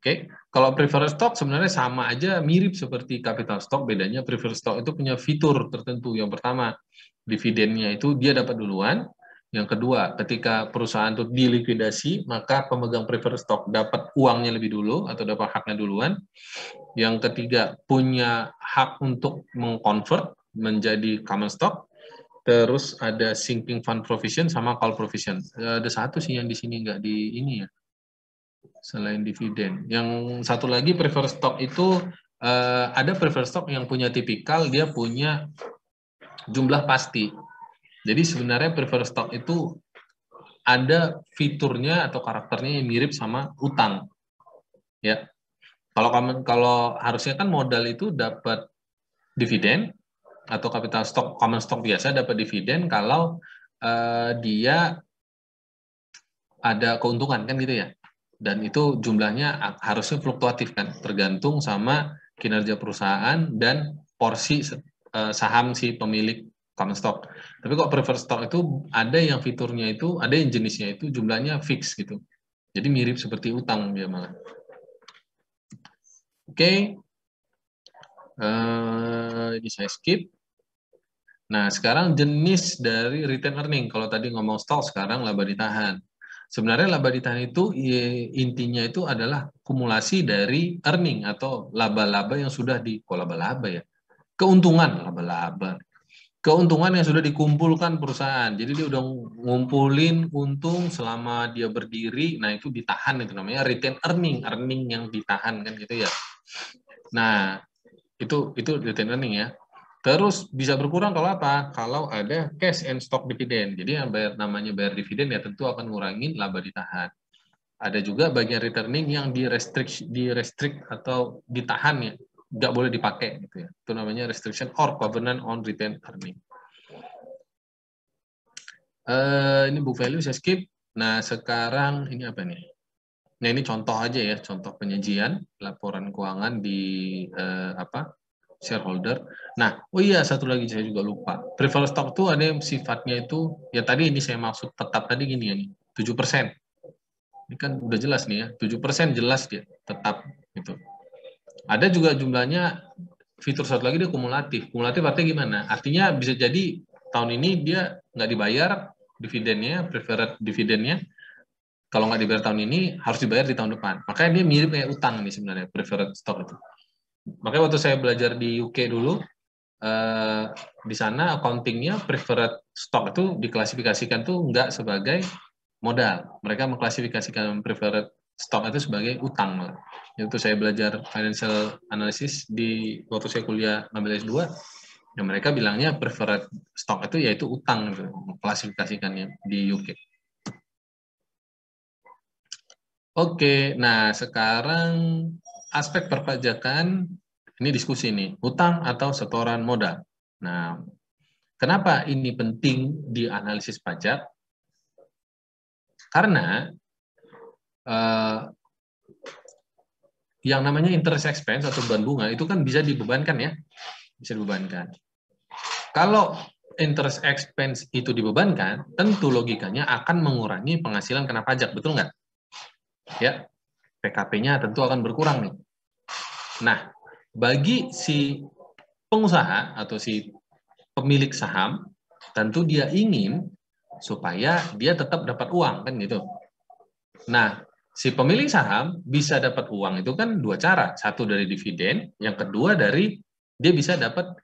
S1: Oke, kalau preferred stock sebenarnya sama aja, mirip seperti capital stock, bedanya preferred stock itu punya fitur tertentu. Yang pertama, dividennya itu dia dapat duluan. Yang kedua, ketika perusahaan itu dilikuidasi, maka pemegang preferred stock dapat uangnya lebih dulu atau dapat haknya duluan. Yang ketiga, punya hak untuk mengconvert menjadi common stock. Terus ada sinking fund provision sama call provision. Ada satu sih yang di sini nggak di ini ya, selain dividen. Yang satu lagi preferred stock itu ada preferred stock yang punya tipikal, dia punya jumlah pasti. Jadi sebenarnya preferred stock itu ada fiturnya atau karakternya yang mirip sama utang. Ya. Kalau harusnya kan modal itu dapat dividen atau capital stock, common stock biasa dapat dividen kalau dia ada keuntungan kan gitu ya. Dan itu jumlahnya harusnya fluktuatif kan, tergantung sama kinerja perusahaan dan porsi saham si pemilik common stock. Tapi kok preferred stock itu ada yang fiturnya itu, ada yang jenisnya itu jumlahnya fix gitu. Jadi mirip seperti utang dia malah. Oke. Ini saya skip. Nah, sekarang jenis dari return earning. Kalau tadi ngomong stock, sekarang laba ditahan. Sebenarnya laba ditahan itu intinya itu adalah kumulasi dari earning atau laba-laba yang sudah laba-laba ya. Keuntungan laba-laba. Keuntungan yang sudah dikumpulkan perusahaan. Jadi dia udah ngumpulin untung selama dia berdiri, nah itu ditahan, itu namanya return earning, yang ditahan kan gitu ya. Nah, itu return earning ya. Terus bisa berkurang kalau apa? Kalau ada cash and stock dividend. Jadi yang namanya bayar dividen ya tentu akan ngurangin laba ditahan. Ada juga bagian returning yang di-restrict atau ditahan ya, nggak boleh dipakai gitu ya. Itu namanya restriction or covenant on return earning. Ini book value saya skip. Nah sekarang ini apa nih? Nah ini contoh aja ya, contoh penyajian laporan keuangan di shareholder. Nah, oh iya satu lagi saya juga lupa. Preferred stock itu ada yang sifatnya itu, ya tadi ini saya maksud tetap tadi gini ya nih, 7%. Ini kan udah jelas nih ya, 7% jelas dia, tetap gitu. Ada juga jumlahnya, fitur satu lagi dia kumulatif. Kumulatif artinya gimana? Artinya bisa jadi tahun ini dia nggak dibayar dividennya, preferred dividennya. Kalau nggak dibayar tahun ini, harus dibayar di tahun depan. Makanya dia mirip kayak utang nih sebenarnya, preferred stock itu. Makanya waktu saya belajar di UK dulu, di sana accountingnya preferred stock itu diklasifikasikan tuh nggak sebagai modal. Mereka mengklasifikasikan preferred stock itu sebagai utang malah. Itu saya belajar financial analysis di waktu saya kuliah ngambil S2, ya mereka bilangnya preferred stock itu yaitu utang gitu, mengklasifikasikannya di UK. Oke, nah sekarang aspek perpajakan, ini diskusi nih, utang atau setoran modal. Nah, kenapa ini penting di analisis pajak? Karena yang namanya interest expense atau beban bunga itu kan bisa dibebankan ya, bisa dibebankan. Kalau interest expense itu dibebankan, tentu logikanya akan mengurangi penghasilan kena pajak, betul nggak? Ya, PKP-nya tentu akan berkurang nih. Nah, bagi si pengusaha atau si pemilik saham, tentu dia ingin supaya dia tetap dapat uang kan gitu. Nah, Si pemilik saham bisa dapat uang itu kan dua cara. Satu dari dividen, yang kedua dari dia bisa dapat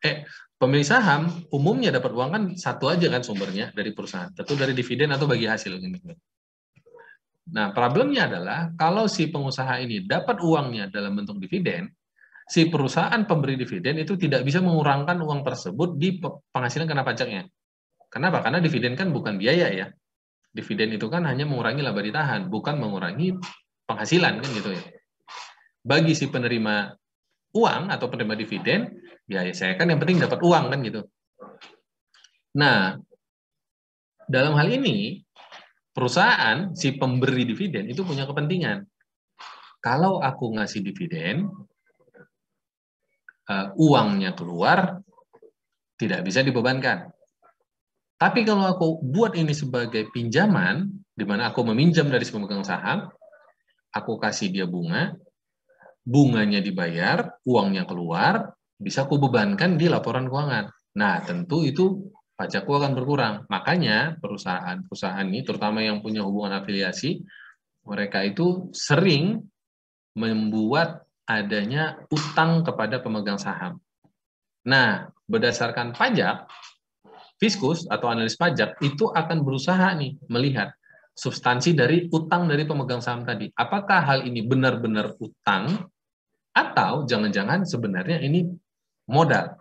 S1: pemilik saham umumnya dapat uang kan satu aja kan sumbernya dari perusahaan. Satu dari dividen atau bagi hasil. Nah, problemnya adalah kalau si pengusaha ini dapat uangnya dalam bentuk dividen, si perusahaan pemberi dividen itu tidak bisa mengurangkan uang tersebut di penghasilan kena pajaknya. Kenapa? Karena dividen kan bukan biaya ya. Dividen itu kan hanya mengurangi laba ditahan, bukan mengurangi penghasilan kan gitu ya. Bagi si penerima uang atau penerima dividen, ya saya kan yang penting dapat uang kan gitu. Nah, dalam hal ini perusahaan si pemberi dividen itu punya kepentingan. Kalau aku ngasih dividen, uangnya keluar, tidak bisa dibebankan. Tapi kalau aku buat ini sebagai pinjaman, di mana aku meminjam dari si pemegang saham, aku kasih dia bunga, bunganya dibayar, uangnya keluar, bisa aku bebankan di laporan keuangan. Nah, tentu itu pajakku akan berkurang. Makanya perusahaan-perusahaan ini, terutama yang punya hubungan afiliasi, mereka itu sering membuat adanya utang kepada pemegang saham. Nah, berdasarkan pajak, Fiskus atau analis pajak itu akan berusaha nih melihat substansi dari utang dari pemegang saham tadi. Apakah hal ini benar-benar utang atau jangan-jangan sebenarnya ini modal.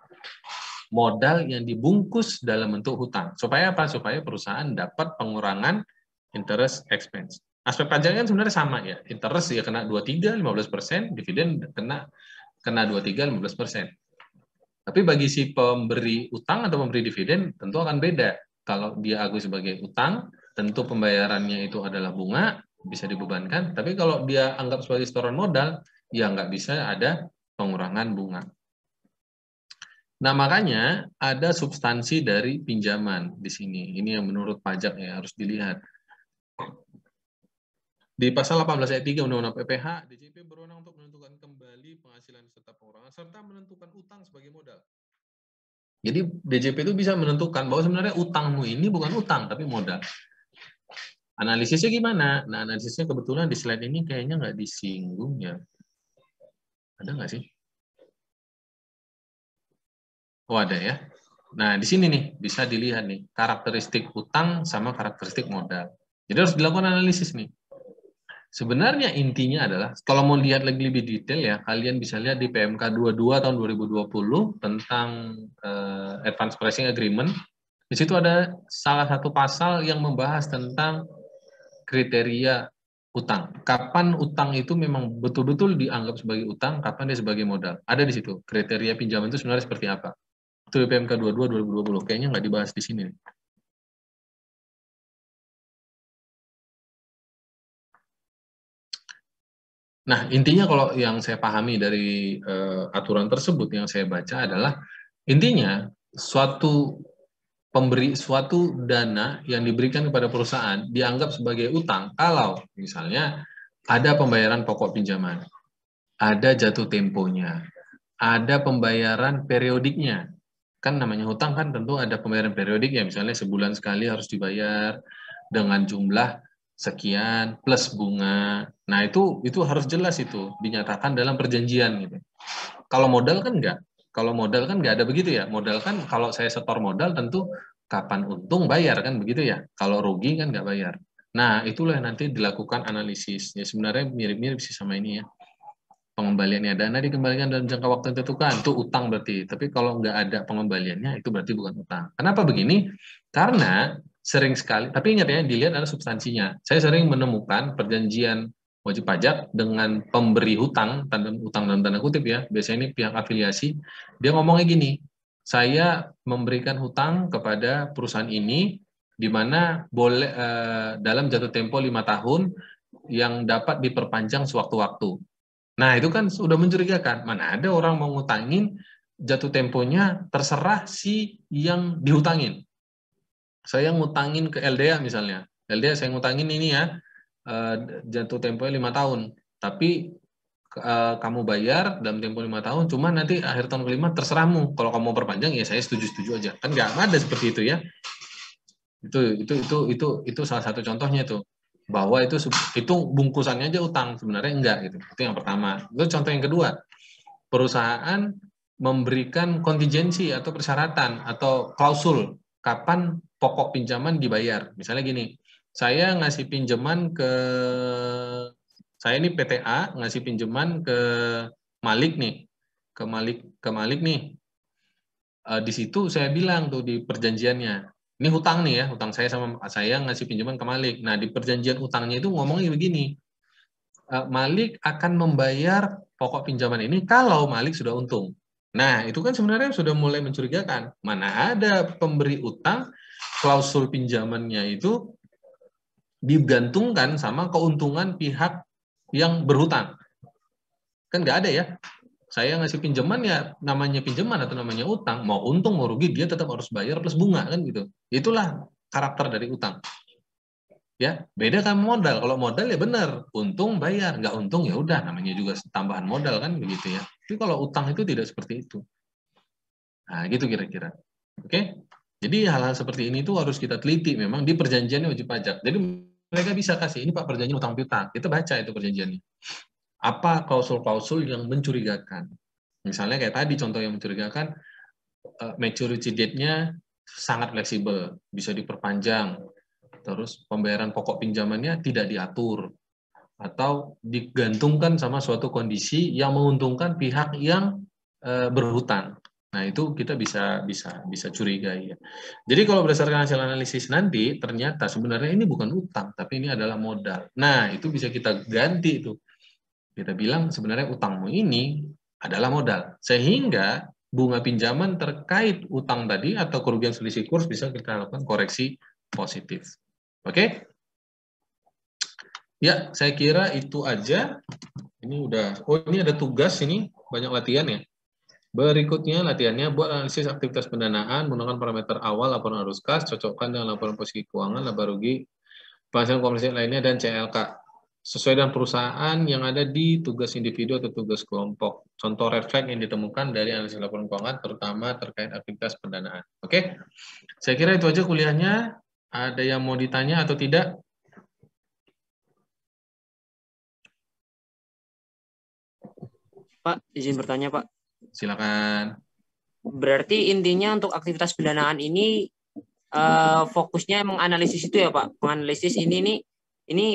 S1: Modal yang dibungkus dalam bentuk hutang. Supaya apa? Supaya perusahaan dapat pengurangan interest expense. Aspek pajaknya sebenarnya sama ya. Interest ya kena 23, 15%, dividen kena 23, 15%. Tapi bagi si pemberi utang atau pemberi dividen tentu akan beda. Kalau dia akui sebagai utang, tentu pembayarannya itu adalah bunga, bisa dibebankan. Tapi kalau dia anggap sebagai setoran modal, ya nggak bisa ada pengurangan bunga. Nah, makanya ada substansi dari pinjaman di sini. Ini yang menurut pajak ya harus dilihat. Di pasal 18 ayat 3 Undang-Undang PPH, DJP berwenang untuk menentukan kembali penghasilan serta pengurangan serta menentukan utang sebagai modal. Jadi DJP itu bisa menentukan bahwa sebenarnya utangmu ini bukan utang tapi modal. Analisisnya gimana? Nah, analisisnya kebetulan di slide ini kayaknya nggak disinggung ya. Ada nggak sih? Oh, ada ya. Nah, di sini nih bisa dilihat nih karakteristik utang sama karakteristik modal. Jadi harus dilakukan analisis nih. Sebenarnya intinya adalah, kalau mau lihat lagi lebih detail ya, kalian bisa lihat di PMK 22 tahun 2020 tentang Advance Pricing Agreement. Di situ ada salah satu pasal yang membahas tentang kriteria utang. Kapan utang itu memang betul-betul dianggap sebagai utang, kapan dia sebagai modal. Ada di situ, kriteria pinjaman itu sebenarnya seperti apa. Itu di PMK 22 2020, kayaknya nggak dibahas di sini. Nah, intinya kalau yang saya pahami dari aturan tersebut yang saya baca adalah intinya suatu dana yang diberikan kepada perusahaan dianggap sebagai utang kalau misalnya ada pembayaran pokok pinjaman, ada jatuh temponya, ada pembayaran periodiknya. Kan namanya hutang kan tentu ada pembayaran periodik ya, misalnya sebulan sekali harus dibayar dengan jumlah sekian plus bunga. Nah, itu harus jelas itu dinyatakan dalam perjanjian gitu. Kalau modal kan enggak. Kalau modal kan enggak ada begitu ya. Modal kan kalau saya setor modal tentu kapan untung bayar kan begitu ya. Kalau rugi kan enggak bayar. Nah, itulah yang nanti dilakukan analisis. Ya sebenarnya mirip-mirip sih sama ini ya. Pengembaliannya dana dikembalikan dalam jangka waktu yang ditentukan, itu utang berarti. Tapi kalau nggak ada pengembaliannya, itu berarti bukan utang. Kenapa begini? Karena sering sekali, tapi ingat ya, dilihat ada substansinya. Saya sering menemukan perjanjian wajib pajak dengan pemberi hutang, utang dalam tanda kutip ya, biasanya ini pihak afiliasi, dia ngomongnya gini, saya memberikan hutang kepada perusahaan ini, di mana boleh dalam jatuh tempo 5 tahun yang dapat diperpanjang sewaktu-waktu. Nah, itu kan sudah mencurigakan. Mana ada orang mau ngutangin, jatuh temponya terserah si yang dihutangin. Saya ngutangin ke LDA misalnya. LDA saya ngutangin ini ya, jatuh temponya 5 tahun. Tapi kamu bayar dalam tempo 5 tahun, cuma nanti akhir tahun kelima terserahmu. Kalau kamu mau perpanjang, ya saya setuju-setuju aja. Kan nggak ada seperti itu ya. Itu salah satu contohnya tuh. bahwa itu bungkusannya aja utang, sebenarnya enggak gitu. Itu yang pertama. Itu contoh yang kedua. Perusahaan memberikan kontingensi atau persyaratan atau klausul kapan pokok pinjaman dibayar. Misalnya gini, saya ngasih pinjaman saya ini PTA ngasih pinjaman ke Malik nih, ke Malik nih. Di situ saya bilang tuh di perjanjiannya, ini hutang nih ya, hutang saya ngasih pinjaman ke Malik. Nah, di perjanjian utangnya itu ngomongnya begini, Malik akan membayar pokok pinjaman ini kalau Malik sudah untung. Nah, itu kan sebenarnya sudah mulai mencurigakan. Mana ada pemberi utang, klausul pinjamannya itu digantungkan sama keuntungan pihak yang berhutang. Kan nggak ada ya. Saya ngasih pinjaman ya namanya pinjaman atau namanya utang, mau untung mau rugi dia tetap harus bayar plus bunga kan gitu. Itulah karakter dari utang. Ya, beda kan modal. Kalau modal ya benar, untung bayar, nggak untung ya udah namanya juga tambahan modal kan begitu ya. Tapi kalau utang itu tidak seperti itu. Nah, gitu kira-kira. Oke? Jadi hal-hal seperti ini tuh harus kita teliti memang di perjanjiannya wajib pajak. Jadi mereka bisa kasih ini Pak perjanjian utang piutang. Kita baca itu perjanjiannya. Apa klausul-klausul yang mencurigakan? Misalnya kayak tadi contoh yang mencurigakan, maturity date-nya sangat fleksibel, bisa diperpanjang, terus pembayaran pokok pinjamannya tidak diatur, atau digantungkan sama suatu kondisi yang menguntungkan pihak yang berhutang. Nah itu kita bisa curigai ya. Jadi kalau berdasarkan hasil analisis nanti ternyata sebenarnya ini bukan utang, tapi ini adalah modal. Nah itu bisa kita ganti itu. Kita bilang sebenarnya utangmu ini adalah modal. Sehingga bunga pinjaman terkait utang tadi atau kerugian selisih kurs bisa kita lakukan koreksi positif. Oke? Ya, saya kira itu aja. Ini udah, ini ada tugas ini, banyak latihan ya. Berikutnya latihannya, buat analisis aktivitas pendanaan, menggunakan parameter awal laporan arus kas, cocokkan dengan laporan posisi keuangan, laba rugi, penghasilan komersial lainnya, dan CLK. Sesuai dengan perusahaan yang ada di tugas individu atau tugas kelompok. Contoh red flag yang ditemukan dari analisis laporan keuangan, terutama terkait aktivitas pendanaan. Oke? Saya kira itu aja kuliahnya. Ada yang mau ditanya atau tidak?
S4: Pak, izin bertanya, Pak.
S1: Silakan.
S4: Berarti intinya untuk aktivitas pendanaan ini fokusnya menganalisis itu ya, Pak? Menganalisis ini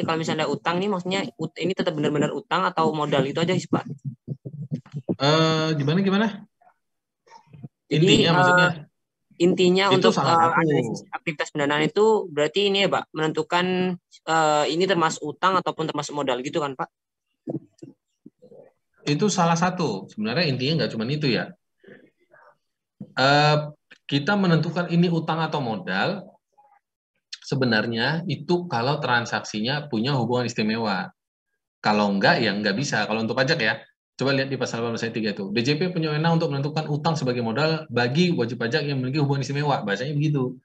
S4: kalau misalnya utang nih maksudnya ini tetap benar-benar utang atau modal itu aja sih, Pak?
S1: Gimana?
S4: Jadi,
S1: intinya maksudnya?
S4: Intinya
S1: itu
S4: untuk analisis aktivitas pendanaan itu berarti ini ya, Pak, menentukan ini termasuk utang ataupun termasuk modal gitu kan, Pak?
S1: Itu salah satu. Sebenarnya intinya nggak cuma itu ya. Kita menentukan ini utang atau modal, sebenarnya itu kalau transaksinya punya hubungan istimewa. Kalau enggak, ya enggak bisa. Kalau untuk pajak ya, coba lihat di pasal 18 ayat 3 itu. DJP punya wewenang untuk menentukan utang sebagai modal bagi wajib pajak yang memiliki hubungan istimewa. Bahasanya begitu.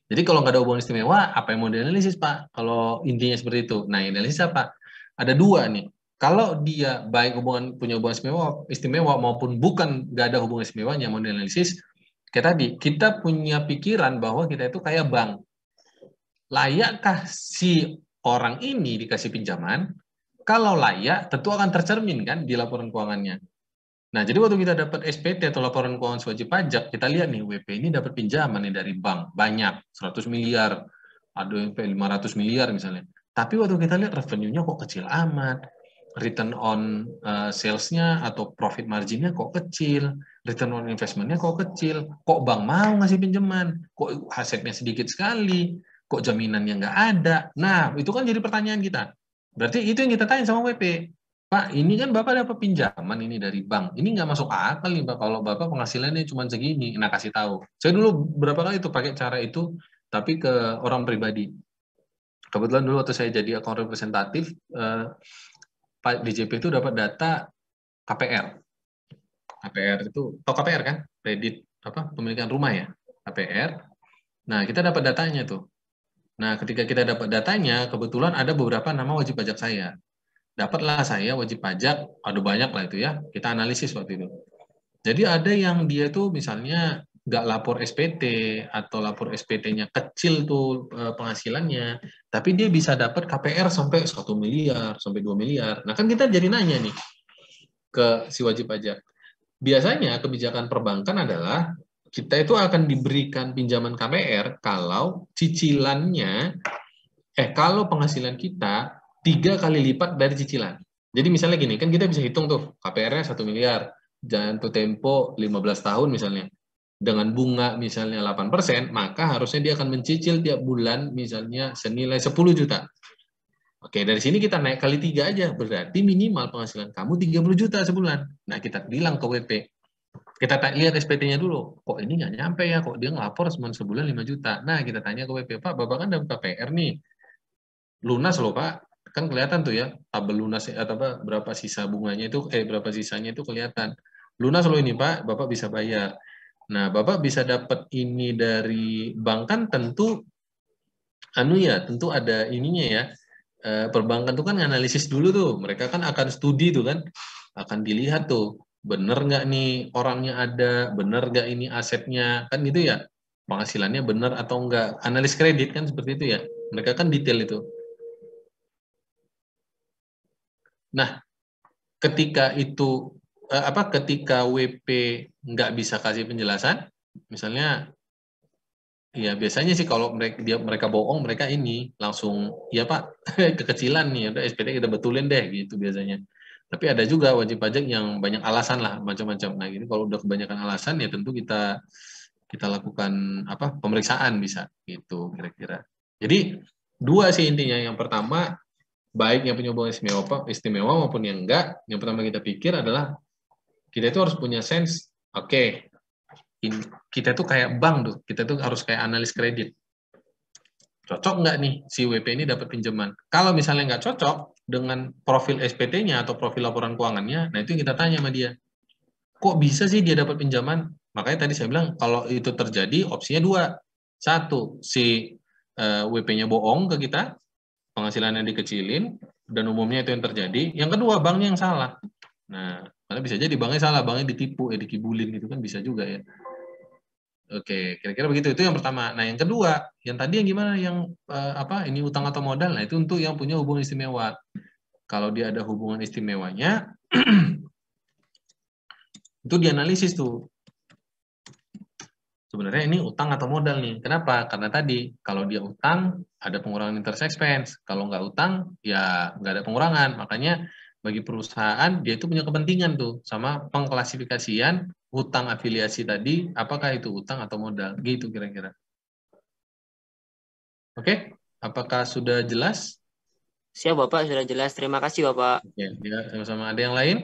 S1: Jadi kalau nggak ada hubungan istimewa, apa yang mau dianalisis, Pak? Kalau intinya seperti itu. Nah, analisis apa? Ada dua nih. Kalau dia baik punya hubungan istimewa maupun bukan nggak ada hubungan istimewanya mau dianalisis, kayak tadi, kita punya pikiran bahwa kita itu kayak bank. Layakkah si orang ini dikasih pinjaman? Kalau layak, tentu akan tercermin kan di laporan keuangannya. Nah, jadi waktu kita dapat SPT atau laporan keuangan wajib pajak, kita lihat nih, WP ini dapat pinjaman nih dari bank, banyak, 100 miliar, ada yang 500 miliar misalnya. Tapi waktu kita lihat revenue-nya kok kecil amat, return on sales-nya atau profit margin-nya kok kecil, return on investment-nya kok kecil, kok bank mau ngasih pinjaman, kok asetnya sedikit sekali, kok jaminannya nggak ada. Nah, itu kan jadi pertanyaan kita. Berarti itu yang kita tanya sama WP. Pak, ini kan Bapak dapat pinjaman ini dari bank. Ini nggak masuk akal nih, Pak. Kalau Bapak penghasilannya cuma segini. Nah, kasih tahu. Saya dulu berapa kali itu pakai cara itu, tapi ke orang pribadi. Kebetulan dulu waktu saya jadi akun representatif, Pak DJP itu dapat data KPR. KPR itu, tahu KPR kan? Kredit pemilikan rumah ya, KPR. Nah, kita dapat datanya tuh. Nah, ketika kita dapat datanya, kebetulan ada beberapa nama wajib pajak saya. Dapatlah saya wajib pajak, ada banyak lah itu ya, kita analisis waktu itu. Jadi ada yang dia itu misalnya nggak lapor SPT atau lapor SPT-nya kecil tuh penghasilannya, tapi dia bisa dapat KPR sampai 1 miliar, sampai 2 miliar. Nah kan kita jadi nanya nih ke si wajib pajak. Biasanya kebijakan perbankan adalah kita itu akan diberikan pinjaman KPR kalau cicilannya, kalau penghasilan kita 3 kali lipat dari cicilan. Jadi misalnya gini, kan kita bisa hitung tuh KPR-nya 1 miliar, jatuh tempo 15 tahun misalnya. Dengan bunga misalnya 8%, maka harusnya dia akan mencicil tiap bulan misalnya senilai 10 juta. Oke, dari sini kita naik kali 3 aja, berarti minimal penghasilan kamu 30 juta sebulan. Nah, kita bilang ke WP, kita lihat SPT-nya dulu, kok ini nggak nyampe ya, kok dia ngelapor cuma sebulan 5 juta. Nah, kita tanya ke WP, Pak, Bapak kan dapat KPR nih, lunas loh Pak, kan kelihatan tuh ya, tabel lunas atau apa, berapa sisa bunganya itu, berapa sisanya itu kelihatan. Lunas loh ini Pak, Bapak bisa bayar. Nah, Bapak bisa dapat ini dari bank kan tentu tentu ada ininya ya. Perbankan tuh kan analisis dulu tuh. Mereka kan akan studi tuh kan. Akan dilihat tuh, bener nggak nih orangnya ada, bener nggak ini asetnya, kan gitu ya. Penghasilannya bener atau enggak. Analis kredit kan seperti itu ya. Mereka kan detail itu. Nah, ketika itu ketika WP nggak bisa kasih penjelasan, misalnya ya biasanya sih kalau mereka bohong, mereka ini langsung ya Pak kekecilan nih, udah SPT kita betulin deh gitu biasanya. Tapi ada juga wajib pajak yang banyak alasan lah macam-macam. Nah ini kalau udah kebanyakan alasan ya tentu kita lakukan pemeriksaan bisa gitu kira-kira. Jadi 2 sih intinya. Yang pertama baik yang punya hubungan istimewa maupun yang enggak. Yang pertama kita pikir adalah kita itu harus punya sense. Oke, kita tuh kayak bank tuh, kita tuh harus kayak analis kredit. Cocok nggak nih si WP ini dapat pinjaman? Kalau misalnya nggak cocok dengan profil SPT-nya atau profil laporan keuangannya, nah itu yang kita tanya sama dia. Kok bisa sih dia dapat pinjaman? Makanya tadi saya bilang kalau itu terjadi opsinya 2. 1, si WP-nya bohong ke kita, penghasilannya dikecilin, dan umumnya itu yang terjadi. Yang kedua, banknya yang salah. Nah, karena bisa jadi banknya salah, banknya ditipu, dikibulin gitu kan bisa juga ya. Oke, kira-kira begitu. Itu yang pertama. Nah, yang kedua, yang tadi yang gimana? Yang ini utang atau modal? Nah, itu untuk yang punya hubungan istimewa. Kalau dia ada hubungan istimewanya, itu dianalisis tuh. Sebenarnya ini utang atau modal nih. Kenapa? Karena tadi, kalau dia utang, ada pengurangan interest expense. Kalau nggak utang, ya nggak ada pengurangan. Makanya bagi perusahaan, dia itu punya kepentingan tuh sama pengklasifikasian hutang afiliasi tadi, apakah itu utang atau modal. Gitu kira-kira. Oke, apakah sudah jelas?
S4: Siap Bapak, sudah jelas. Terima kasih Bapak.
S1: Oke, ya, sama-sama. Ada yang lain?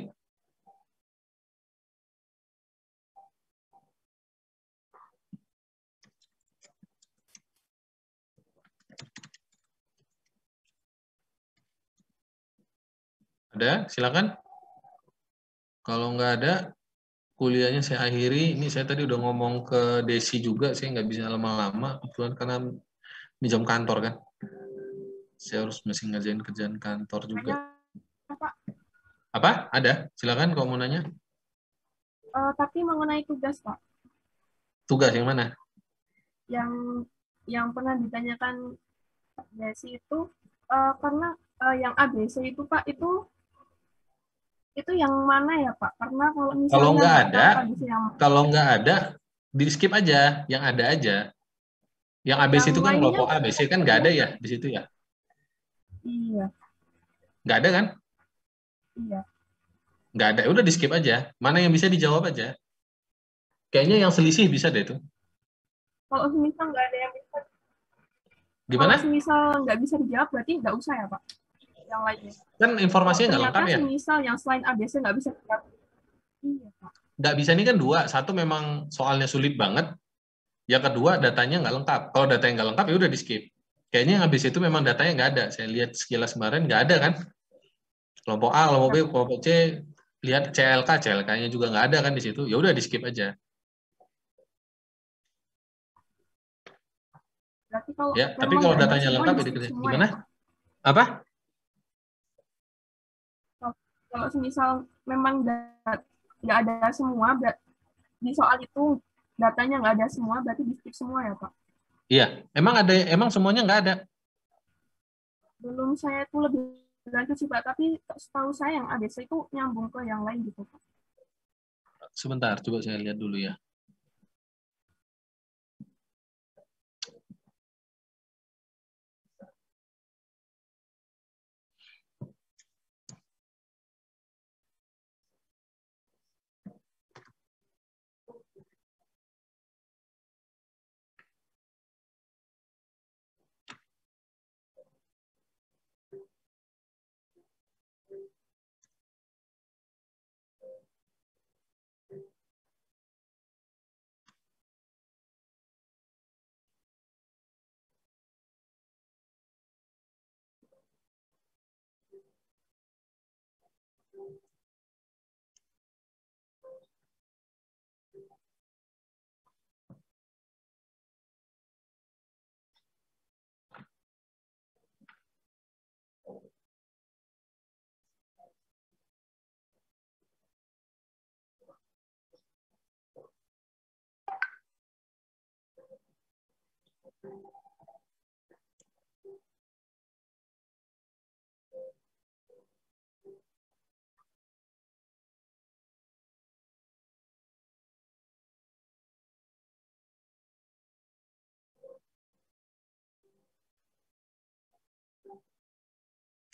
S1: Ada? Silakan. Kalau nggak ada, kuliahnya saya akhiri. Ini saya tadi udah ngomong ke Desi juga, saya nggak bisa lama-lama, karena ini jam kantor kan. Saya harus masih ngerjain kerjaan kantor juga. Apa? Ada? Silakan kalau mau nanya.
S5: Tapi mengenai tugas, Pak.
S1: Tugas yang mana?
S5: Yang pernah ditanyakan Desi itu, karena yang ABC itu, Pak, itu yang mana ya Pak? Karena kalau misalnya
S1: kalau nggak ada, di skip aja, yang ada aja. Yang ABC itu kan kelompok ABC kan nggak ada ya di situ ya?
S5: Iya.
S1: Nggak ada kan?
S5: Iya.
S1: Nggak ada, udah di skip aja. Mana yang bisa dijawab aja. Kayaknya yang selisih bisa deh itu.
S5: Kalau semisal nggak ada yang bisa.
S1: Gimana?
S5: Kalau semisal nggak bisa dijawab berarti nggak usah ya Pak? Yang lainnya.
S1: Kan informasinya nggak lengkap ya?
S5: Semisal yang selain ABC nggak bisa dijawab. Iya Pak.
S1: Nggak bisa ini kan 2. 1 memang soalnya sulit banget. Yang kedua datanya nggak lengkap. Kalau datanya nggak lengkap ya udah di skip. Kayaknya yang habis itu memang datanya nggak ada. Saya lihat sekilas kemarin nggak ada kan. Kelompok A, kelompok B, kelompok C, lihat CLK-nya juga nggak ada kan di situ. Ya udah di skip aja. Tapi kalau datanya lengkap ya dikerjain. Gimana? Ya, apa?
S5: Kalau semisal memang nggak ada semua di soal itu datanya nggak ada semua, berarti di skip semua ya Pak?
S1: Iya, emang semuanya nggak ada?
S5: Belum, saya itu lebih lanjut sih Pak, tapi setahu saya yang ABC itu nyambung ke yang lain gitu Pak.
S1: Sebentar, coba saya lihat dulu ya.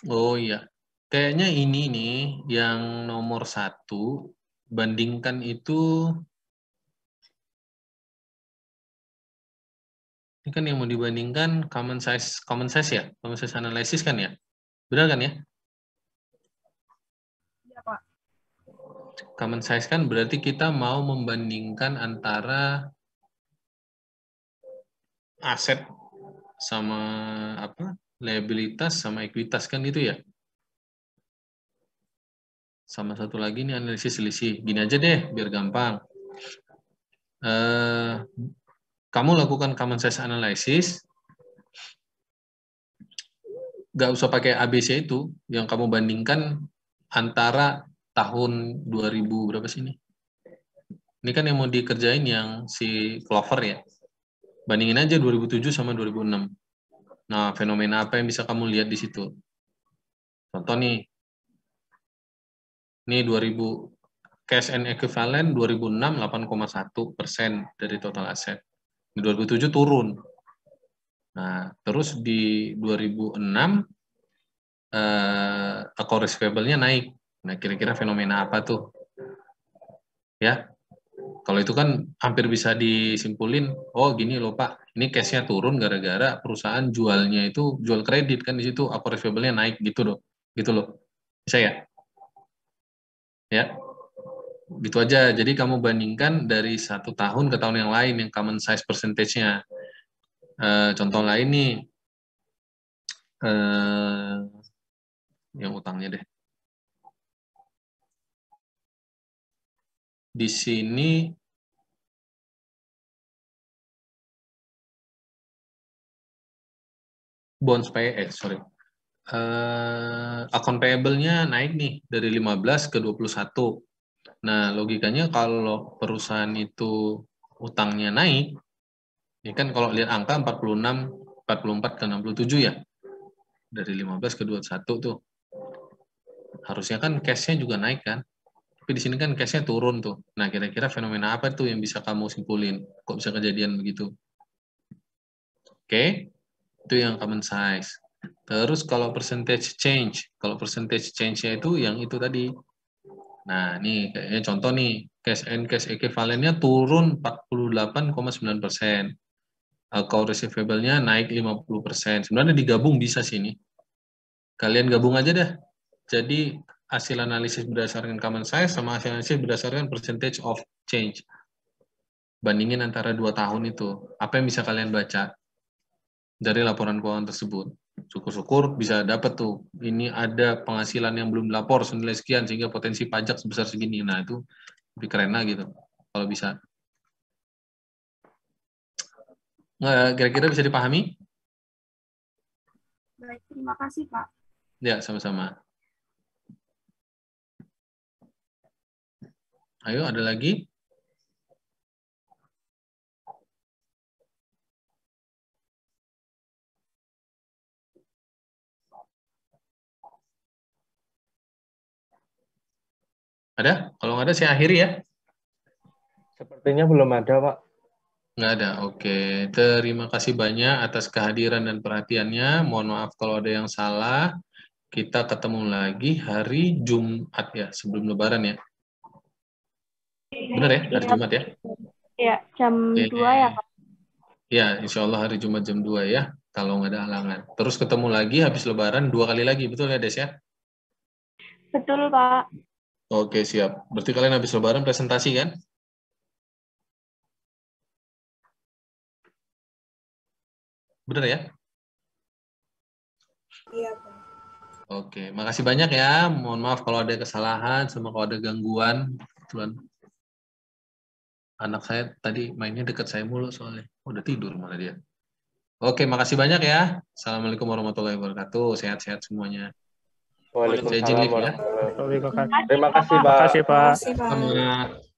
S1: Oh iya, kayaknya ini nih yang nomor 1, bandingkan itu, ini kan yang mau dibandingkan common size ya, common size analysis kan ya, benar kan ya?
S5: Iya Pak.
S1: Common size kan berarti kita mau membandingkan antara aset sama apa, liabilitas sama ekuitas kan itu ya. Sama satu lagi nih analisis selisih. Gini aja deh biar gampang. Kamu lakukan common size analysis, nggak usah pakai ABC itu, yang kamu bandingkan antara tahun 2000 berapa sih ini? Ini kan yang mau dikerjain yang si Clover ya. Bandingin aja 2007 sama 2006. Nah, fenomena apa yang bisa kamu lihat di situ? Contoh nih, ini 2000 cash and equivalent 2006 8,1% dari total aset. Di 2007 turun. Nah, terus di 2006 account receivable-nya naik. Nah, kira-kira fenomena apa tuh? Ya, kalau itu kan hampir bisa disimpulin, oh gini loh Pak, ini cash-nya turun gara-gara perusahaan jualnya itu jual kredit kan di situ, account receivable-nya naik gitu loh. Gitu loh. Bisa ya? Ya. Gitu aja. Jadi kamu bandingkan dari 1 tahun ke tahun yang lain yang common size percentage-nya. Contoh lain nih, yang utangnya deh. Di sini bonds sorry. Account payable-nya naik nih dari 15 ke 21. Nah, logikanya kalau perusahaan itu utangnya naik, ini kan kalau lihat angka 46, 44 ke 67 ya. Dari 15 ke 21 tuh. Harusnya kan cash-nya juga naik kan. Tapi di sini kan cash-nya turun tuh. Nah, kira-kira fenomena apa tuh yang bisa kamu simpulin? Kok bisa kejadian begitu? Oke, itu yang common size. Terus kalau percentage change-nya itu yang itu tadi. Nah, ini kayaknya contoh nih, cash and cash equivalent-nya turun 48,9%. Account receivable-nya naik 50%. Sebenarnya digabung bisa sih ini. Kalian gabung aja dah. Jadi hasil analisis berdasarkan common size sama hasil analisis berdasarkan percentage of change. Bandingin antara 2 tahun itu. Apa yang bisa kalian baca dari laporan keuangan tersebut? Syukur-syukur bisa dapat tuh. Ini ada penghasilan yang belum lapor senilai sekian sehingga potensi pajak sebesar segini. Nah, itu lebih keren lah gitu. Kalau bisa. Kira-kira bisa dipahami?
S5: Baik, terima kasih Pak.
S1: Ya, sama-sama. Ayo, ada lagi? Ada? Kalau nggak ada, saya akhiri ya.
S2: Sepertinya belum ada, Pak.
S1: Nggak ada, oke. Terima kasih banyak atas kehadiran dan perhatiannya. Mohon maaf kalau ada yang salah. Kita ketemu lagi hari Jumat ya, sebelum Lebaran ya. Benar ya, hari Jumat ya?
S3: Iya, jam 2 ya, Pak.
S1: Ya, insya Allah hari Jumat jam 2 ya, kalau nggak ada halangan. Terus ketemu lagi habis Lebaran 2 kali lagi, betul ya Des ya?
S3: Betul, Pak.
S1: Oke, siap. Berarti kalian habis Lebaran presentasi kan? Benar ya?
S5: Iya, Pak.
S1: Oke, makasih banyak ya. Mohon maaf kalau ada kesalahan, sama kalau ada gangguan. Kebetulan anak saya tadi mainnya dekat saya mulu soalnya. Udah tidur malah dia. Oke, makasih banyak ya. Assalamualaikum warahmatullahi wabarakatuh. Sehat-sehat semuanya.
S2: Waalaikumsalam
S1: Saya izin live ya.
S2: warahmatullahi wabarakatuh. Terima kasih, Pak.
S6: Terima kasih, Pak.
S1: Selamat.